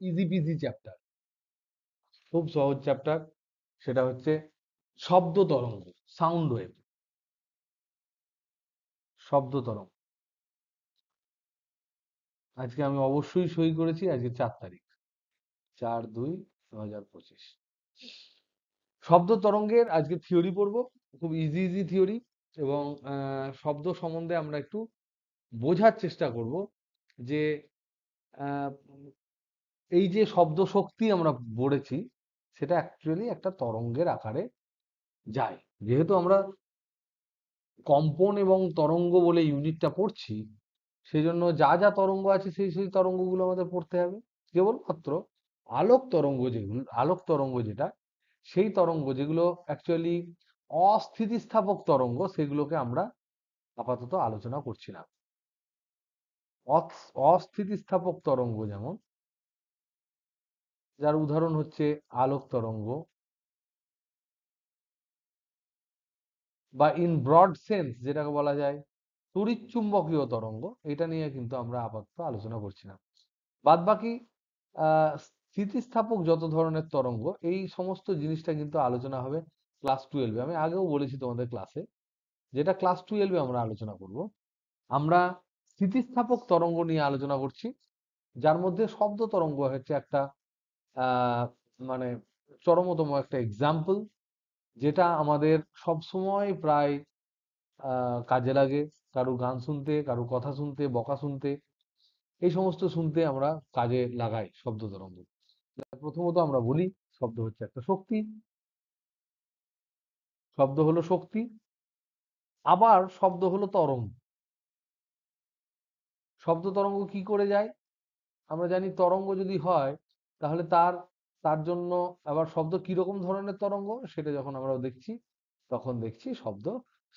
Easy PG chapter, খুব সহজ chapter. সেটা হচ্ছে শব্দ তরঙ্গ, সাউন্ড ওয়েভ, শব্দ তরঙ্গ। আজকে আমি অবশ্যই সই করেছি, আজকে 4 তারিখ, 4/2/2025। শব্দ তরঙ্গের আজকে থিওরি পড়বো, খুব ইজি ইজি থিওরি, এবং শব্দ সম্বন্ধে আমরা একটু বোঝার চেষ্টা করব যে আহ, এই যে শব্দ শক্তি আমরা পড়েছি, সেটা অ্যাকচুয়ালি একটা তরঙ্গের আকারে যায়। যেহেতু আমরা কম্পন এবং তরঙ্গ বলে ইউনিটটা পড়ছি, সেই জন্য যা যা তরঙ্গ আছে সেই সেই তরঙ্গগুলো আমাদের পড়তে হবে। কেবলমাত্র আলোক তরঙ্গ, যেগুলো আলোক তরঙ্গ যেটা, সেই তরঙ্গ যেগুলো অ্যাকচুয়ালি অস্থিতিস্থাপক তরঙ্গ, সেগুলোকে আমরা আপাতত আলোচনা করছি না। অস্থিতিস্থাপক তরঙ্গ যেমন, যার উদাহরণ হচ্ছে আলোক তরঙ্গ, বা ইন ব্রড সেন্স যেটাকে বলা যায় তড়িৎচুম্বকীয় তরঙ্গ, এটা নিয়ে কিন্তু আমরা আপাতত আলোচনা করছি না। বাদ বাকি স্থিতিস্থাপক যত ধরনের তরঙ্গ, এই সমস্ত জিনিসটা কিন্তু আলোচনা হবে ক্লাস 12-এ। আমি আগেও বলেছি তোমাদের ক্লাসে, যেটা ক্লাস 12-এ আমরা আলোচনা করব। আমরা স্থিতিস্থাপক তরঙ্গ নিয়ে আলোচনা করছি, যার মধ্যে শব্দ তরঙ্গ হচ্ছে একটা মানে চরমতম একটা এক্সাম্পল, যেটা আমাদের সব সময় প্রায় কাজে লাগে। কারো গান শুনতে, কারো কথা শুনতে, বকা শুনতে, এই সমস্ত শুনতে আমরা কাজে লাগাই শব্দ তরঙ্গ। প্রথমত আমরা বলি, শব্দ হচ্ছে একটা শক্তি, শব্দ হলো শক্তি, আবার শব্দ হলো তরঙ্গ। শব্দ তরঙ্গ কি করে যায়? আমরা জানি তরঙ্গ যদি হয়, তাহলে তার তার জন্য আবার শব্দ কিরকম ধরনের তরঙ্গ, সেটা যখন আমরা দেখছি, তখন দেখছি শব্দ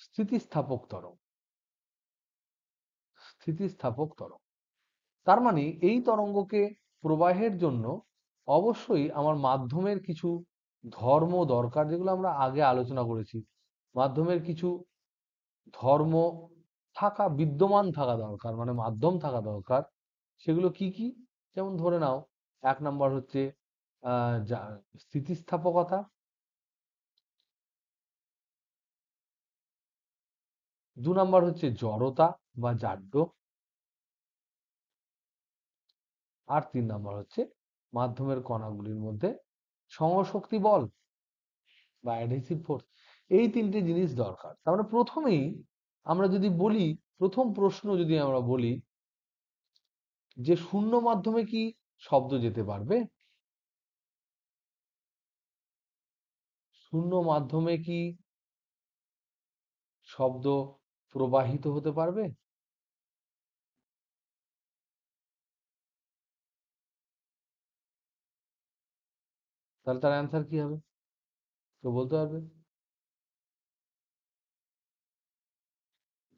স্থিতিস্থাপক তরঙ্গ। স্থিতিস্থাপক তরঙ্গ তার মানে এই তরঙ্গকে প্রবাহের জন্য অবশ্যই আমার মাধ্যমের কিছু ধর্ম দরকার, যেগুলো আমরা আগে আলোচনা করেছি। মাধ্যমের কিছু ধর্ম থাকা, বিদ্যমান থাকা দরকার, মানে মাধ্যম থাকা দরকার। সেগুলো কি কি? যেমন ধরে নাও, 1 নম্বর হচ্ছে স্থিতিস্থাপকতা, 2 নম্বর হচ্ছে জড়তা বা জাড্য, আর 3 নম্বর হচ্ছে মাধ্যমের কণাগুলির মধ্যে সংশক্তি বল বা অ্যাডহেসিভ ফোর্স। এই 3টে জিনিস দরকার। তার মানে প্রথমেই আমরা যদি বলি, প্রথম প্রশ্ন যদি আমরা বলি যে শূন্য মাধ্যমে কি শব্দ যেতে পারবে? শূন্য মাধ্যমে কি শব্দ প্রবাহিত হতে পারবে? তাহলে তার অ্যান্সার কি হবে? কেউ বলতে পারবে?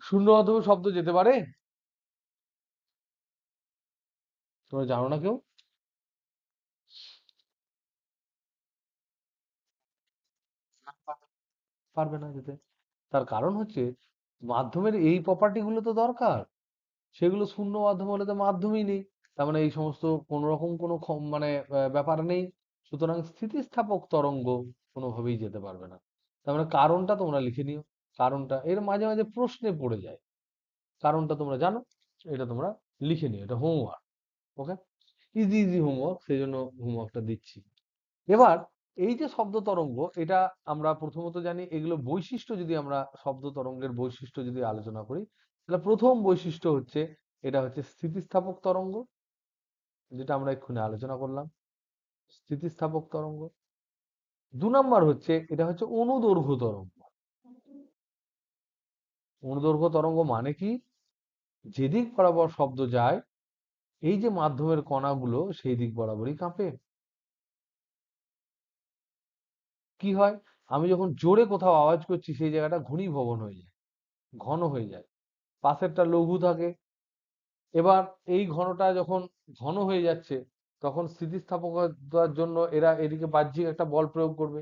শূন্য মাধ্যমে শব্দ যেতে পারে? তোমরা জানো না কেউ? পারবে না যেতে। তার কারণ হচ্ছে মাধ্যমের এই প্রপার্টি গুলো তো দরকার, সেগুলো শূন্য মাধ্যম হলে তো মাধ্যমই নেই। তার মানে এই সমস্ত কোন রকম কোনো মানে ব্যাপার নেই। সুতরাং স্থিতিস্থাপক তরঙ্গ কোনোভাবেই যেতে পারবে না। তার মানে কারণটা তোমরা লিখে নিও। কারণটা এর মাঝে মাঝে প্রশ্নে পড়ে যায়, কারণটা তোমরা জানো, এটা তোমরা লিখে নিও, এটা হোমওয়ার্ক। ওকে, ইজি ইজি হোমওয়ার্ক, সেই জন্য হোমওয়ার্কটা দিচ্ছি। এবার এই যে শব্দ তরঙ্গ, এটা আমরা প্রথমত জানি, এগুলো বৈশিষ্ট্য যদি আমরা শব্দ তরঙ্গের বৈশিষ্ট্য যদি আলোচনা করি, তাহলে প্রথম বৈশিষ্ট্য হচ্ছে এটা হচ্ছে স্থিতিস্থাপক তরঙ্গ, যেটা আমরা এক্ষুনি আলোচনা করলাম, স্থিতিস্থাপক তরঙ্গ। 2 নম্বর হচ্ছে এটা হচ্ছে অনুদৈর্ঘ্য তরঙ্গ। অনুদৈর্ঘ্য তরঙ্গ মানে কি? যেদিক বরাবর শব্দ যায়, এই যে মাধ্যমের কণাগুলো সেই দিক বরাবরই কাঁপে। কি হয়? আমি যখন জোরে কোথাও আওয়াজ করছি, সেই জায়গাটা ঘনীভবন হয়ে যায়, ঘন হয়ে যায়। পাশেরটা লঘু থাকে। এবার এই ঘনটা যখন ঘন হয়ে যাচ্ছে, তখন স্থিতিস্থাপকতার জন্য এরা এদিকে বাহ্যিক একটা বল প্রয়োগ করবে।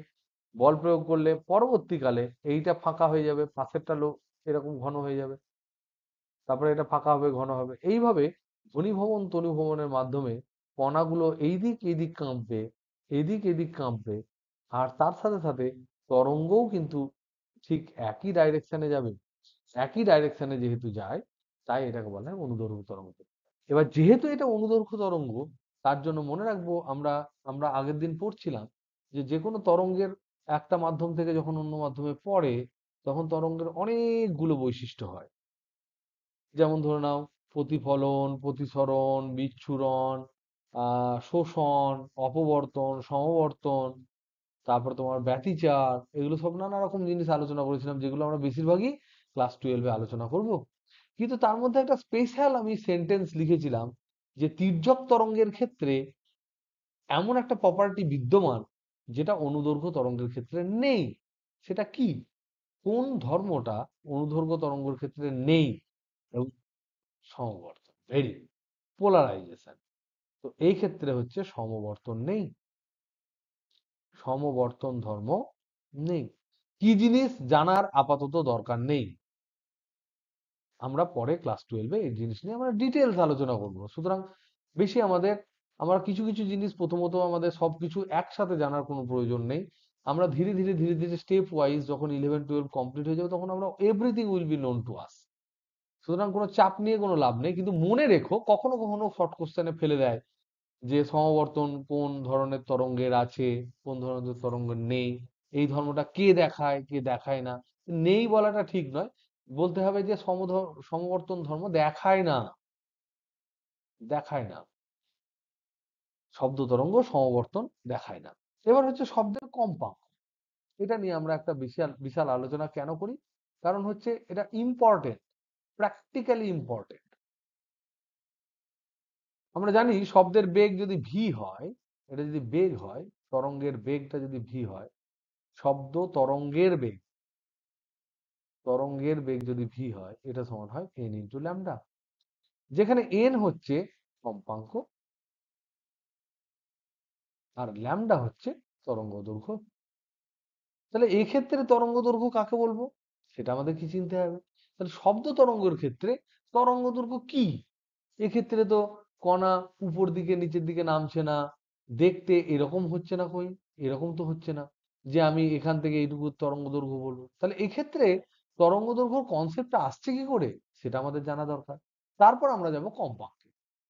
বল প্রয়োগ করলে পরবর্তীকালে এইটা ফাঁকা হয়ে যাবে, পাশেরটা এরকম ঘন হয়ে যাবে, তারপরে এটা ফাঁকা হবে, ঘন হবে। এইভাবে ঘনীভবন তনুভবনের মাধ্যমে কণাগুলো এইদিক কাঁপবে, এদিক কাঁপবে, আর তার সাথে সাথে তরঙ্গও কিন্তু ঠিক একই ডাইরেকশনে যাবে। একই ডাইরেকশনে যেহেতু যায়, তাই এটাকে বলা হয় অনুদৈর্ঘ্য তরঙ্গ। এবার যেহেতু এটা অনুদৈর্ঘ্য তরঙ্গ, তার জন্য মনে রাখবো আমরা আমরা আগের দিন পড়ছিলাম যে যে কোনো তরঙ্গের একটা মাধ্যম থেকে যখন অন্য মাধ্যমে পড়ে, তখন তরঙ্গের অনেকগুলো বৈশিষ্ট্য হয়। যেমন ধরে নাও প্রতিফলন, প্রতিসরণ, বিচ্ছুরণ, শোষণ, অপবর্তন, সমবর্তন, তারপর তোমার ব্যতিচার, এগুলো সব নানা রকম জিনিস আলোচনা করেছিলাম, যেগুলো আমরা বেশিরভাগই ক্লাস 12-এ আলোচনা করব। কিন্তু তার মধ্যে একটা স্পেশাল আমি সেন্টেন্স লিখেছিলাম যে তির্যক তরঙ্গের ক্ষেত্রে এমন একটা প্রপার্টি বিদ্যমান যেটা অনুদৈর্ঘ্য তরঙ্গের ক্ষেত্রে নেই। সেটা কি? কোন ধর্মটা অনুদৈর্ঘ্য তরঙ্গের ক্ষেত্রে নেই? এবং সমবর্তন, ভেরি পোলারাইজেশন। তো এই ক্ষেত্রে হচ্ছে সমবর্তন নেই, সমবর্তন ধর্ম নেই। কি জিনিস জানার আপাতত দরকার নেই, আমরা পরে ক্লাস 12-এ এই জিনিস নিয়ে আমরা ডিটেলস আলোচনা করব। সুতরাং বেশি আমরা কিছু কিছু জিনিস প্রথমত আমাদের সবকিছু একসাথে জানার কোনো প্রয়োজন নেই। আমরা ধীরে ধীরে স্টেপ ওয়াইজ যখন 11-12 কমপ্লিট হয়ে যাবে, তখন আমরা everything will be known to us. সুতরাং কোনো চাপ নিয়ে কোনো লাভ নেই, কিন্তু মনে রেখো কখনো কখনো শর্ট কোশ্চেনে ফেলে দেয় যে সমবর্তন কোন ধরনের তরঙ্গের আছে, কোন ধরনের তরঙ্গের নেই, এই ধর্মটা কে দেখায় কে দেখায় না। নেই বলাটা ঠিক নয়, বলতে হবে যে সমবর্তন ধর্ম দেখায় না, দেখায় না, শব্দ তরঙ্গ সমবর্তন দেখায় না। এবার হচ্ছে শব্দের কম্পাঙ্ক। এটা নিয়ে আমরা একটা বিশাল বিশাল আলোচনা কেন করি? কারণ হচ্ছে এটা ইম্পর্টেন্ট, প্র্যাকটিক্যালি ইম্পর্টেন্ট। আমরা জানি শব্দের বেগ যদি ভি হয়, এটা যদি বেগ হয়, তরঙ্গের বেগটা যদি ভি হয়, শব্দ তরঙ্গের বেগ যদি ভি হয়, এটা সমান হয় এন ইন্টু ল্যামডা, যেখানে এন হচ্ছে কম্পাঙ্ক আর ল্যামডা হচ্ছে তরঙ্গ দৈর্ঘ্য। তাহলে এক্ষেত্রে তরঙ্গ দৈর্ঘ্য কাকে বলবো, সেটা আমাদের কি চিনতে হবে। তাহলে শব্দ তরঙ্গের ক্ষেত্রে তরঙ্গ দৈর্ঘ্য কি? এক্ষেত্রে তো কণা উপর দিকে নিচের দিকে নামছে না, দেখতে এরকম হচ্ছে না, কই এরকম তো হচ্ছে না যে আমি এখান থেকে এইটুকু তরঙ্গ দৈর্ঘ্য বলবো। তাহলে এক্ষেত্রে তরঙ্গ দৈর্ঘ্য কনসেপ্টটা আসছে কি করে, সেটা আমাদের জানা দরকার। তারপর আমরা যাব কম্পাঙ্কে।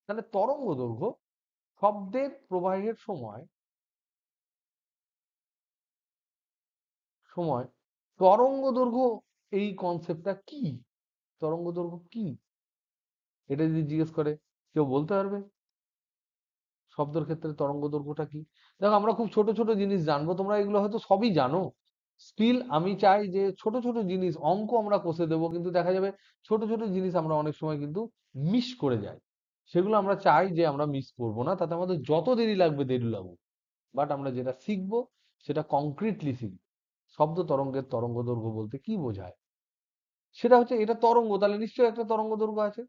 তাহলে তরঙ্গ দৈর্ঘ্য শব্দের প্রবাহের সময় সময় তরঙ্গ দৈর্ঘ্য, এই কনসেপ্টটা কি, তরঙ্গ দৈর্ঘ্য কি, এটা যদি জিজ্ঞেস করে কেউ বলতে পারবে শব্দের ক্ষেত্রে তরঙ্গ দৈর্ঘ্যটা কি? দেখো আমরা খুব ছোট ছোট জিনিস জানবো, তোমরা এগুলো হয়তো সবই জানো। স্টিল আমি চাই যে ছোট ছোট জিনিস, অঙ্ক আমরা কষে দেবো, কিন্তু দেখা যাবে ছোট ছোট জিনিস আমরা অনেক সময় কিন্তু মিস করে যাই। সেগুলো আমরা চাই যে আমরা মিস করবো না, তাতে আমাদের যত দেরি লাগবে দেরি লাগুক, বাট আমরা যেটা শিখবো সেটা কংক্রিটলি শিখবো। শব্দ তরঙ্গের তরঙ্গ দৈর্ঘ্য বলতে কি বোঝায়, সেটা হচ্ছে এটা তরঙ্গ, তাহলে নিশ্চয়ই একটা তরঙ্গ দৈর্ঘ্য আছে।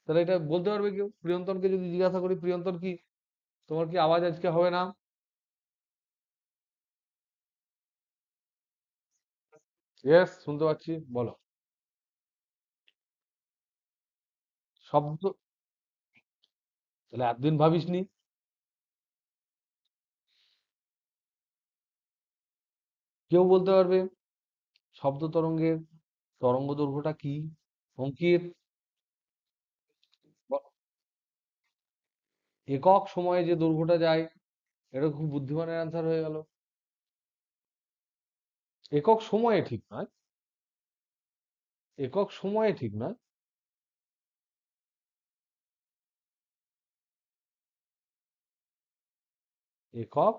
তাহলে এটা বলতে পারবে কেউ? প্রিয়ন্তনকে যদি জিজ্ঞাসা করি, প্রিয়ন্তন কি তোমার কি আওয়াজ আজকে হবে না? ইয়েস, শুনতে পাচ্ছি, বলো। শব্দ, তাহলে এতদিন ভাবিসনি? কেউ বলতে পারবে শব্দ তরঙ্গের তরঙ্গ দৈর্ঘ্যটা কি? অঙ্কিত, একক সময়ে যে দৈর্ঘ্যটা যায়, এটা খুব বুদ্ধিমানের অ্যান্সার হয়ে গেল। একক সময়ে ঠিক নয়, একক সময়ে ঠিক নয়, একক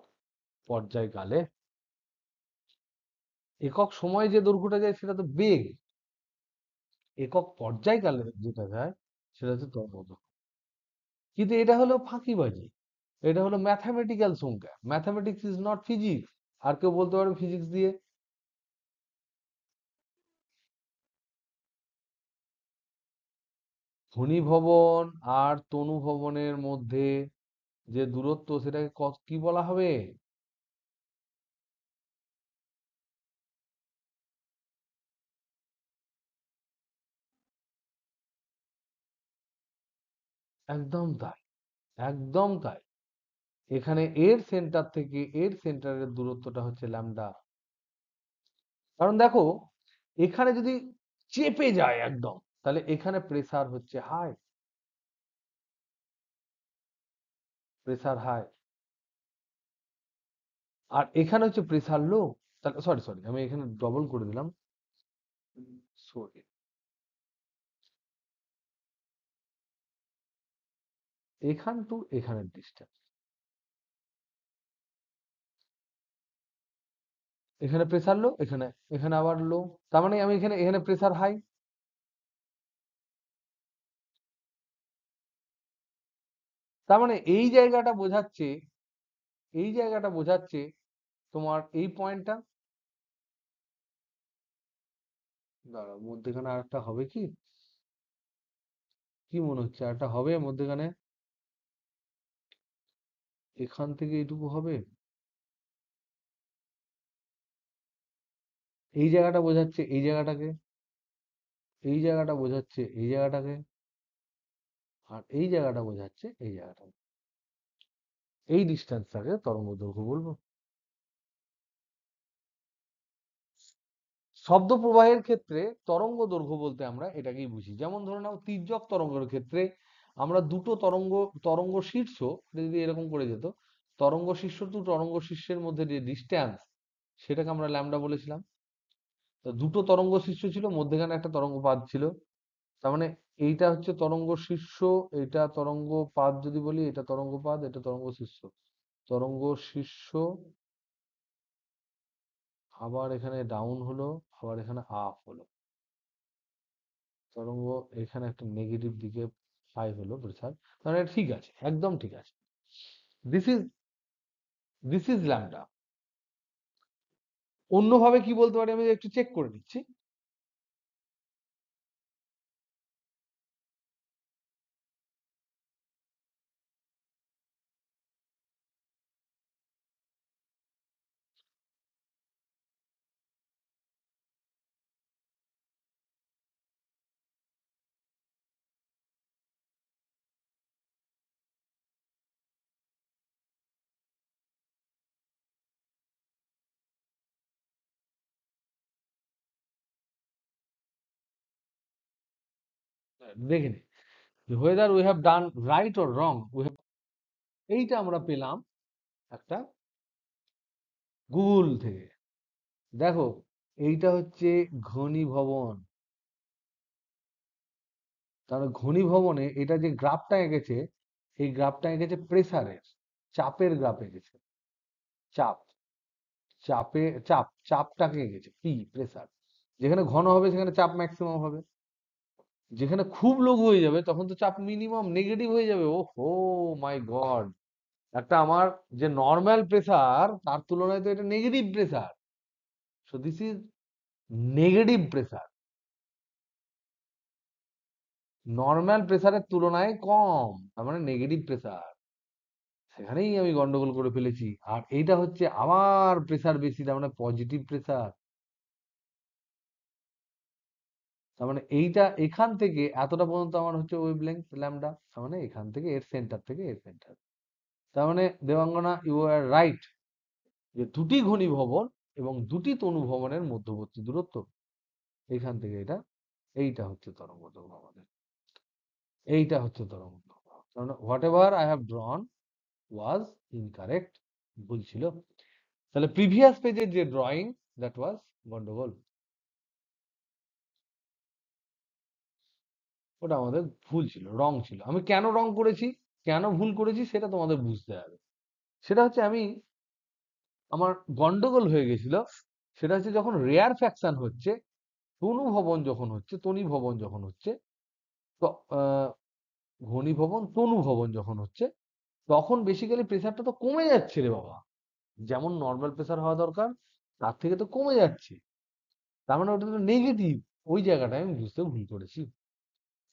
পর্যায়কালে। একক সময়ে যে দৈর্ঘ্যটা যায় সেটা তো বেগ, একক পর্যায়কালে যেটা যায় সেটা হচ্ছে তরঙ্গ দৈর্ঘ্য। কিন্তু এটা হলো ফাঁকিবাজি, এটা হলো ম্যাথামেটিক্যাল সংখ্যা, ম্যাথামেটিক্স ইজ নট ফিজিক্স। আর কেউ বলতে পারবে ফিজিক্স দিয়ে? ঘনীভবন আর তনুভবনের মধ্যে যে দূরত্ব, সেটাকে কি বলা হবে? একদম তাই, একদম তাই। এখানে এর সেন্টার থেকে এর সেন্টারের দূরত্বটা হচ্ছে ল্যামডা। কারণ দেখো, এখানে যদি চেপে যায় একদম, তাহলে এখানে প্রেসার হচ্ছে হাই, প্রেসার হাই। আর এখানে হচ্ছে প্রেসার লো। তাহলে সরি সরি, আমি এখানে ডবল করে দিলাম। সরি, এখান টু এখানের ডিস্টেন্স, এখানে প্রেসার লো, এখানে এখানে আবার লো। তার মানে আমি এখানে এখানে প্রেসার হাই। তার মানে এই জায়গাটা বোঝাচ্ছে তোমার এই পয়েন্টটা। দাঁড়াও, মধ্যেখানে আর একটা হবে কি? কি মনে হচ্ছে আর একটা হবে মধ্যেখানে? এখান থেকে এইটুকু হবে। এই জায়গাটা বোঝাচ্ছে এই জায়গাটাকে, এই জায়গাটা বোঝাচ্ছে এই জায়গাটাকে, আর এই জায়গাটা বোঝাচ্ছে এই জায়গাটাকে। এই ডিস্টেন্সটাকে তরঙ্গ দৈর্ঘ্য বলবো। শব্দ প্রবাহের ক্ষেত্রে তরঙ্গ দৈর্ঘ্য বলতে আমরা এটাকেই বুঝি। যেমন ধরে নাও, তির্যক তরঙ্গের ক্ষেত্রে আমরা দুটো তরঙ্গ শীর্ষ, এটা যদি এরকম করে যেত, তরঙ্গ শীর্ষ টু তরঙ্গ শীর্ষের মধ্যে যে ডিস্টেন্স, সেটাকে আমরা ল্যামডা বলেছিলাম। তো দুটো তরঙ্গ শীর্ষ ছিল, মধ্যেখানে একটা তরঙ্গ পাত ছিল। তার মানে এইটা হচ্ছে তরঙ্গ শীর্ষ, এটা তরঙ্গ পাত যদি বলি, এটা তরঙ্গ পাত, এটা তরঙ্গ শীর্ষ। তরঙ্গ শীর্ষ, আবার এখানে ডাউন হলো, আবার এখানে আপ হলো। তরঙ্গ এখানে একটা নেগেটিভ দিকে ফাই হলো প্রেসার। তাহলে ঠিক আছে, একদম ঠিক আছে। This is this is lambda. অন্যভাবে কি বলতে পারি আমি একটু চেক করে নিচ্ছি। দেখে নি, whether we have done right or wrong, এইটা আমরা পেলাম একটা গুগল থেকে। দেখো, এইটা হচ্ছে ঘনীভবন। তাহলে ঘনীভবনে এটা যে গ্রাফটা এঁকেছে, এই গ্রাফটা এঁকেছে প্রেসারের, চাপের গ্রাফ এঁকেছে। চাপ, চাপটাকে এঁকেছে পি, প্রেসার। যেখানে ঘন হবে সেখানে চাপ ম্যাক্সিমাম হবে, যেখানে খুব লঘু হয়ে যাবে তখন তো চাপ মিনিমাম নেগেটিভ হয়ে যাবে। ও হো মাই গড, একটা আমার যে নর্মাল প্রেসার তার তুলনায় তো এটা negative pressure. So this is negative pressure, normal প্রেসারের তুলনায় কম, তার মানে নেগেটিভ প্রেসার। সেখানেই আমি গন্ডগোল করে ফেলেছি। আর এইটা হচ্ছে আবার প্রেসার বেশি, তার মানে পজিটিভ প্রেসার। তার মানে এইটা এখান থেকে এতটা পর্যন্ত আমার হচ্ছে ওয়েভলেংথ ল্যামডা, তার মানে এখান থেকে এর সেন্টার থেকে এর সেন্টার। তার মানে দেবাঙ্গনা, ইউ আর রাইট, যে দুটি ঘনীভবন এবং দুটি তনুভবনের মধ্যবর্তী দূরত্ব, এইখান থেকে এটা, এইটা হচ্ছে তরঙ্গ দৈর্ঘ্য আমাদের, এইটা হচ্ছে তরঙ্গ দৈর্ঘ্য। কারণ what ever I have ড্রন was incorrect, ভুল ছিল। তাহলে প্রিভিয়াস পেজের যে ড্রয়িং, দ্যাট ওয়াজ গন্ডগোল, ওটা আমাদের ভুল ছিল, রং ছিল। আমি কেন রং করেছি, কেন ভুল করেছি, সেটা তোমাদের বুঝতে হবে। সেটা হচ্ছে আমার গন্ডগোল হয়ে গেছিল, সেটা হচ্ছে যখন রেয়ার ফ্যাকশন হচ্ছে, তনুভবন যখন হচ্ছে, তনীভবন যখন হচ্ছে, তো ঘনীভবন তনুভবন যখন হচ্ছে, তখন বেসিক্যালি প্রেসারটা তো কমে যাচ্ছে রে বাবা। যেমন নর্মাল প্রেসার হওয়া দরকার তার থেকে তো কমে যাচ্ছে, তার মানে ওটা তো নেগেটিভ। ওই জায়গাটায় আমি বুঝতে ভুল করেছি।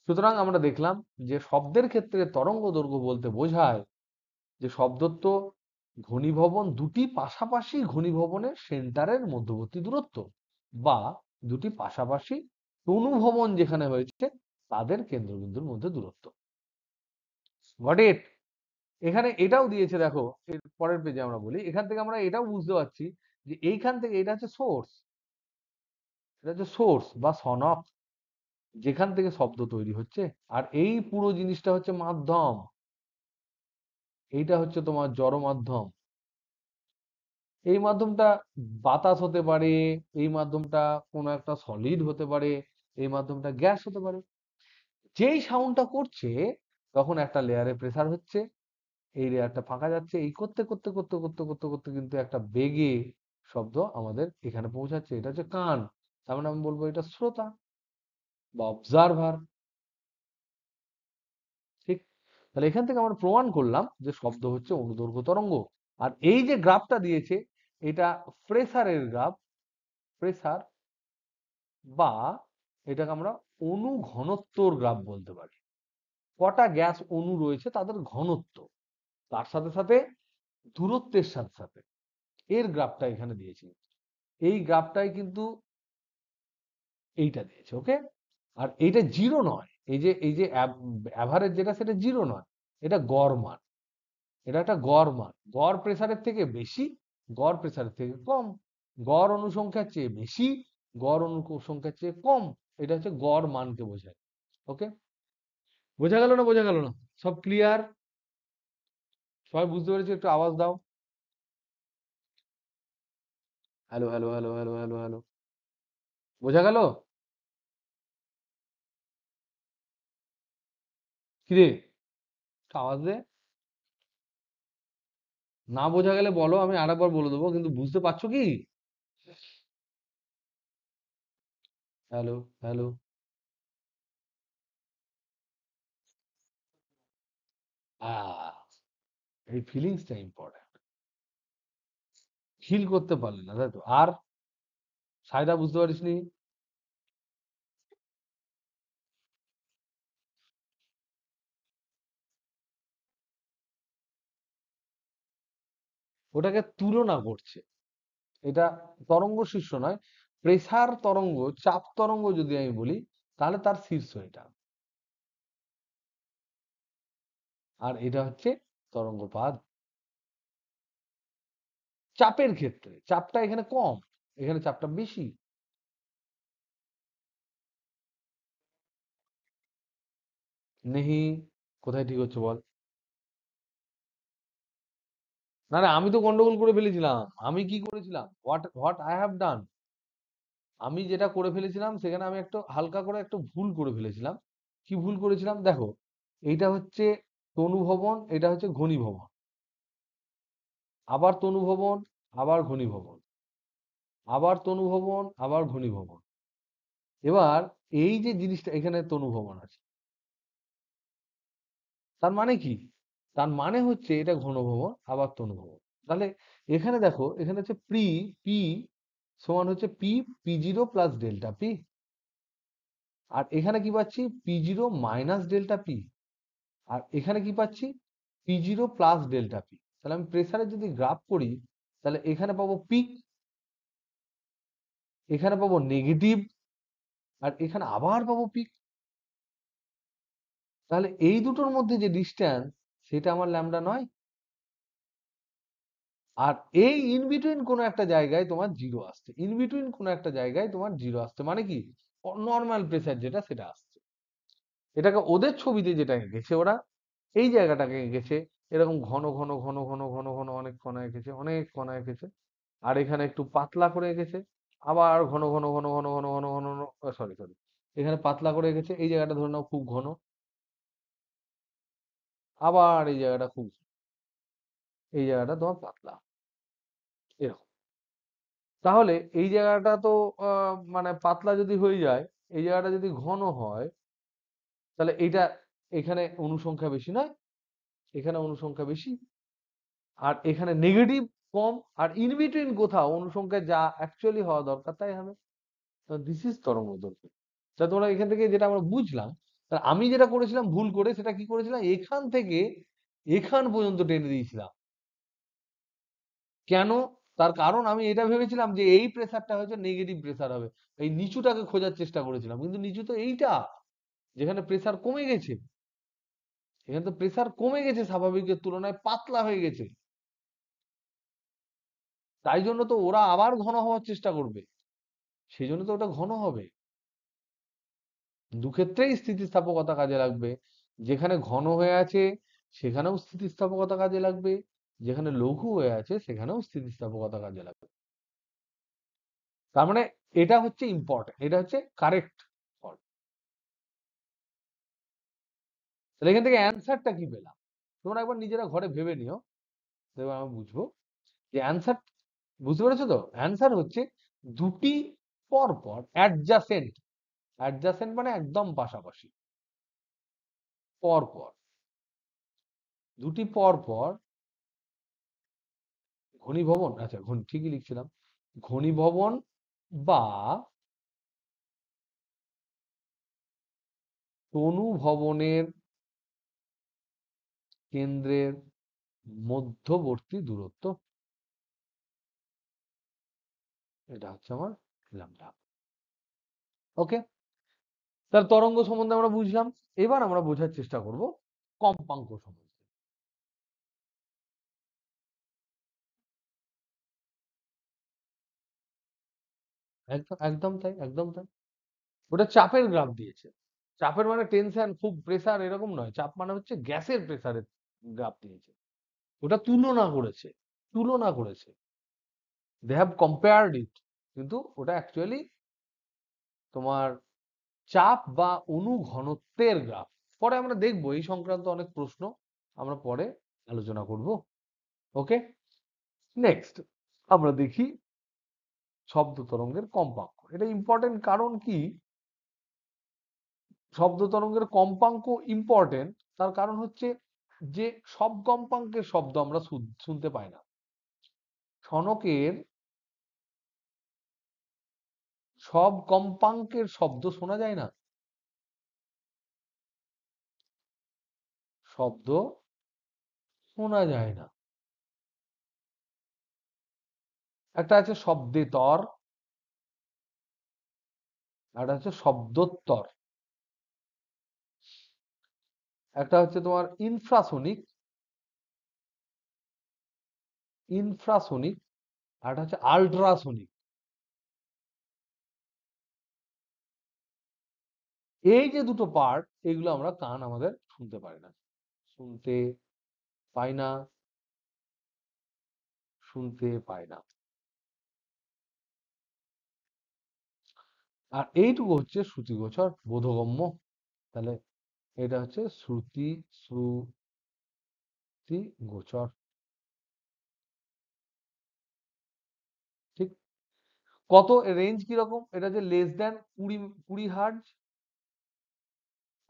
সুতরাং আমরা দেখলাম যে শব্দের ক্ষেত্রে তরঙ্গ দৈর্ঘ্য বলতে বোঝায় যে শব্দত্ব ঘনীভবন দুটি পাশাপাশি ঘনীভবনের সেন্টারের মধ্যবর্তী দূরত্ব, বা দুটি পাশাপাশি তনুভবন যেখানে হয়েছে তাদের কেন্দ্রবিন্দুর মধ্যে দূরত্ব। Got it? এখানে এটাও দিয়েছে, দেখো এর পরের পেজে আমরা বলি, এখান থেকে আমরা এটাও বুঝতে পারছি যে এইখান থেকে এটা হচ্ছে সোর্স, এটা হচ্ছে সোর্স বা সনক, যেখান থেকে শব্দ তৈরি হচ্ছে। আর এই পুরো জিনিসটা হচ্ছে মাধ্যম, এইটা হচ্ছে তোমার জড় মাধ্যম। এই মাধ্যমটা বাতাস হতে পারে, এই মাধ্যমটা কোনো একটা সলিড হতে পারে, এই মাধ্যমটা গ্যাস হতে পারে। যেই সাউন্ডটা করছে তখন একটা লেয়ারে প্রেসার হচ্ছে, এই লেয়ারটা ফাঁকা যাচ্ছে, এই করতে করতে করতে করতে করতে করতে কিন্তু একটা বেগে শব্দ আমাদের এখানে পৌঁছাচ্ছে। এটা হচ্ছে কান, তার মানে আমি বলবো এটা শ্রোতা বা অবজারভার। ঠিক? তাহলে এখান থেকে আমরা প্রমাণ করলাম যে শব্দ হচ্ছে অনুদৈর্ঘ্য তরঙ্গ। আর এই যে গ্রাফটা দিয়েছে, এটা প্রেসারের গ্রাফ, প্রেসার, বা এটাকে আমরা অণু ঘনত্বর গ্রাফ বলতে পারি। কটা গ্যাস অণু রয়েছে তাদের ঘনত্ব, তার সাথে সাথে দূরত্বের সাথে সাথে এর গ্রাফটা এখানে দিয়েছি। এই গ্রাফটাই কিন্তু এইটা দিয়েছে, ওকে। আর এইটা জিরো নয়, এই যে অ্যাভারেজ যেটা সেটা জিরো নয়, এটা গড় মান। এটা একটা গড় মান, গড় প্রেসারের থেকে বেশি, গড় প্রেসারের থেকে কম, গড় অনুসংখ্যার চেয়ে বেশি, গড় অনুসংখ্যার চেয়ে কম। এটা হচ্ছে গড় মানকে বোঝায়। ওকে, বোঝা গেল না? বোঝা গেল না? সব ক্লিয়ার? সবাই বুঝতে পেরেছে? একটু আওয়াজ দাও। Hello hello hello hello hello hello, বোঝা গেল? কিরে, একটু আওয়াজ দে। না বোঝা গেলে বলো, আমি আরেকবার বলে দেবো, কিন্তু বুঝতে পারছো কি? Hello hello. আহ এই ফিলিংসটা ইম্পর্টেন্ট। ফিল করতে পারলে না, তাই তো? আর সায়দা বুঝতে পারিসনি? ওটাকে তুলনা করছে। এটা তরঙ্গ শীর্ষ নয়, প্রেসার তরঙ্গ, চাপ তরঙ্গ যদি আমি বলি, তাহলে তার শীর্ষ এটা। আর এটা হচ্ছে তরঙ্গপাত। চাপের ক্ষেত্রে চাপটা এখানে কম, এখানে চাপটা বেশি। নেহি, কোথায় ঠিক হচ্ছে বল? না না, আমি তো গন্ডগোল করে ফেলেছিলাম। আমি কি করেছিলাম? What what I have done, আমি যেটা করে ফেলেছিলাম সেখানে আমি একটু হালকা করে একটু ভুল করে ফেলেছিলাম। কি ভুল করেছিলাম দেখো, এইটা হচ্ছে তনু ভবন, এটা হচ্ছে ঘনী ভবন, আবার তনু ভবন, আবার ঘনী ভবন, আবার তনু ভবন, আবার ঘনী ভবন। এবার এই যে জিনিসটা এখানে তনু ভবন আছে, তার মানে কি? তার মানে হচ্ছে এটা ঘন ভবন আবার তনু ভবন। তাহলে এখানে দেখো, এখানে হচ্ছে পি সমান হচ্ছে P zero plus delta P, আর এখানে কি পাচ্ছি? P zero minus delta P, আর এখানে কি পাচ্ছি? P zero plus delta P. তাহলে আমি প্রেসারের যদি গ্রাফ করি, তাহলে এখানে পাবো পিক, এখানে পাবো নেগেটিভ, আর এখানে আবার পাবো পিক। তাহলে এই দুটোর মধ্যে যে ডিস্টেন্স, সেটা আমার ল্যামডা নয়। আর এই ইন বিটুইন কোনো একটা জায়গায় তোমার জিরো আসছে, ইন বিটুইন কোনো একটা জায়গায় তোমার জিরো আসছে, মানে কি? নর্মাল প্রেসার যেটা সেটা আসছে। এটাকে ওদের ছবিতে যেটা এঁকেছে ওরা, এই জায়গাটাকে এঁকেছে এরকম ঘন ঘন ঘন ঘন ঘন ঘন, অনেক কণা এঁকেছে, অনেক কণা এঁকেছে। আর এখানে একটু পাতলা করে এঁকেছে, আবার ঘন ঘন ঘন ঘন ঘন ঘন ঘন, সরি সরি, এখানে পাতলা করে এঁকেছে, এই জায়গাটা ধরে নাও খুব ঘন, আবার এই জায়গাটা খুব, এই জায়গাটা তোমার পাতলা, এরকম। তাহলে এই জায়গাটা তো মানে পাতলা যদি হয়ে যায়, এই জায়গাটা যদি ঘন হয়, তাহলে এইটা, এখানে অনুসংখ্যা বেশি নয়, এখানে অনুসংখ্যা বেশি, আর এখানে নেগেটিভ কম, আর ইন বিটুইন কোথাও অনুসংখ্যা যা অ্যাকচুয়ালি হওয়া দরকার তাই হবে। দিস ইজ তরঙ্গ দৈর্ঘ্য। তা তোমরা এখান থেকে যেটা আমরা বুঝলাম, তা আমি যেটা করেছিলাম ভুল করে, সেটা কি করেছিলাম, এখান থেকে এখান পর্যন্ত টেনে দিয়েছিলাম। কেন? তার কারণ আমি এটা ভেবেছিলাম যে এই প্রেসারটা হয়তো নেগেটিভ প্রেসার হবে, এই নিচুটাকে খোঁজার চেষ্টা করেছিলাম, কিন্তু নিচু তো এইটা, যেখানে প্রেসার কমে গেছে। এখানে তো প্রেসার কমে গেছে, স্বাভাবিকের তুলনায় পাতলা হয়ে গেছে। তাই জন্য তো ওরা আবার ঘন হওয়ার চেষ্টা করবে, সেই জন্য তো ওটা ঘন হবে। দুক্ষেত্রেই স্থিতিস্থাপকতা কাজে লাগবে। যেখানে ঘন হয়ে আছে সেখানেও স্থিতিস্থাপকতা কাজে লাগবে, যেখানে লঘু হয়ে আছে সেখানেও স্থিতিস্থাপকতা কাজে লাগবে। তার মানে এটা হচ্ছে ইম্পর্টেন্ট, এটা হচ্ছে কারেক্ট ফল। তাহলে এখান থেকে অ্যান্সারটা কি পেলাম, তোমরা একবার নিজেরা ঘরে ভেবে নিও, তবে আমরা বুঝবো যে অ্যান্সার, বুঝতে পেরেছো তো? অ্যান্সার হচ্ছে দুটি পর পর অ্যাডজাসেন্ট, অ্যাডজাসেন্ট মানে একদম পাশাপাশি, পর পর, দুটি পর পর ঘনীভবন, আচ্ছা ঠিকই লিখছিলাম, ঘনীভবন বা তনুভবনের কেন্দ্রের মধ্যবর্তী দূরত্ব, এটা হচ্ছে আমার ল্যামডা। ওকে, তার তরঙ্গ সম্বন্ধে আমরা বুঝলাম। এবার আমরা বোঝার চেষ্টা করব কম্পাঙ্ক সম্বন্ধে। একদম একদম তাই, একদম তাই। ওটা চাপের গ্রাফ দিয়েছে। চাপের মানে টেনশন, খুব প্রেসার এরকম নয়, চাপ মানে হচ্ছে গ্যাসের প্রেসারের গ্রাফ দিয়েছে। ওটা তুলনা করেছে, তুলনা করেছে, দে হ্যাভ কম্পেয়ার্ড ইট, কিন্তু ওটা অ্যাকচুয়ালি তোমার চাপ বা অণু ঘনত্বের গ্রাফ। পরে আমরা দেখবো এই সংক্রান্ত অনেক প্রশ্ন আমরা পরে আলোচনা করব। ওকে, নেক্সট আমরা দেখি শব্দ তরঙ্গের কম্পাঙ্ক। এটা ইম্পর্টেন্ট, কারণ কি শব্দ তরঙ্গের কম্পাঙ্ক ইম্পর্টেন্ট, তার কারণ হচ্ছে যে সব কম্পাঙ্কের শব্দ আমরা শুনতে পাই না। সনকের সব কম্পাঙ্কের শব্দ শোনা যায় না, শব্দ শোনা যায় না। একটা আছে শব্দেতর, একটা হচ্ছে শব্দোত্তর, একটা হচ্ছে তোমার ইনফ্রাসোনিক, ইনফ্রাসোনিক, আর একটা হচ্ছে আল্ট্রাসোনিক। এই যে দুটো পার্ট, এগুলো আমরা কান আমাদের শুনতে পাই না, শুনতে পাই না, শুনতে পাই না। আর এইটুকু হচ্ছে শ্রুতিগোচর বোধগম্য। তাহলে এটা হচ্ছে শ্রুতি গোচর। ঠিক, কত রেঞ্জ কিরকম, এটা হচ্ছে লেস দেন 20 হার্জ,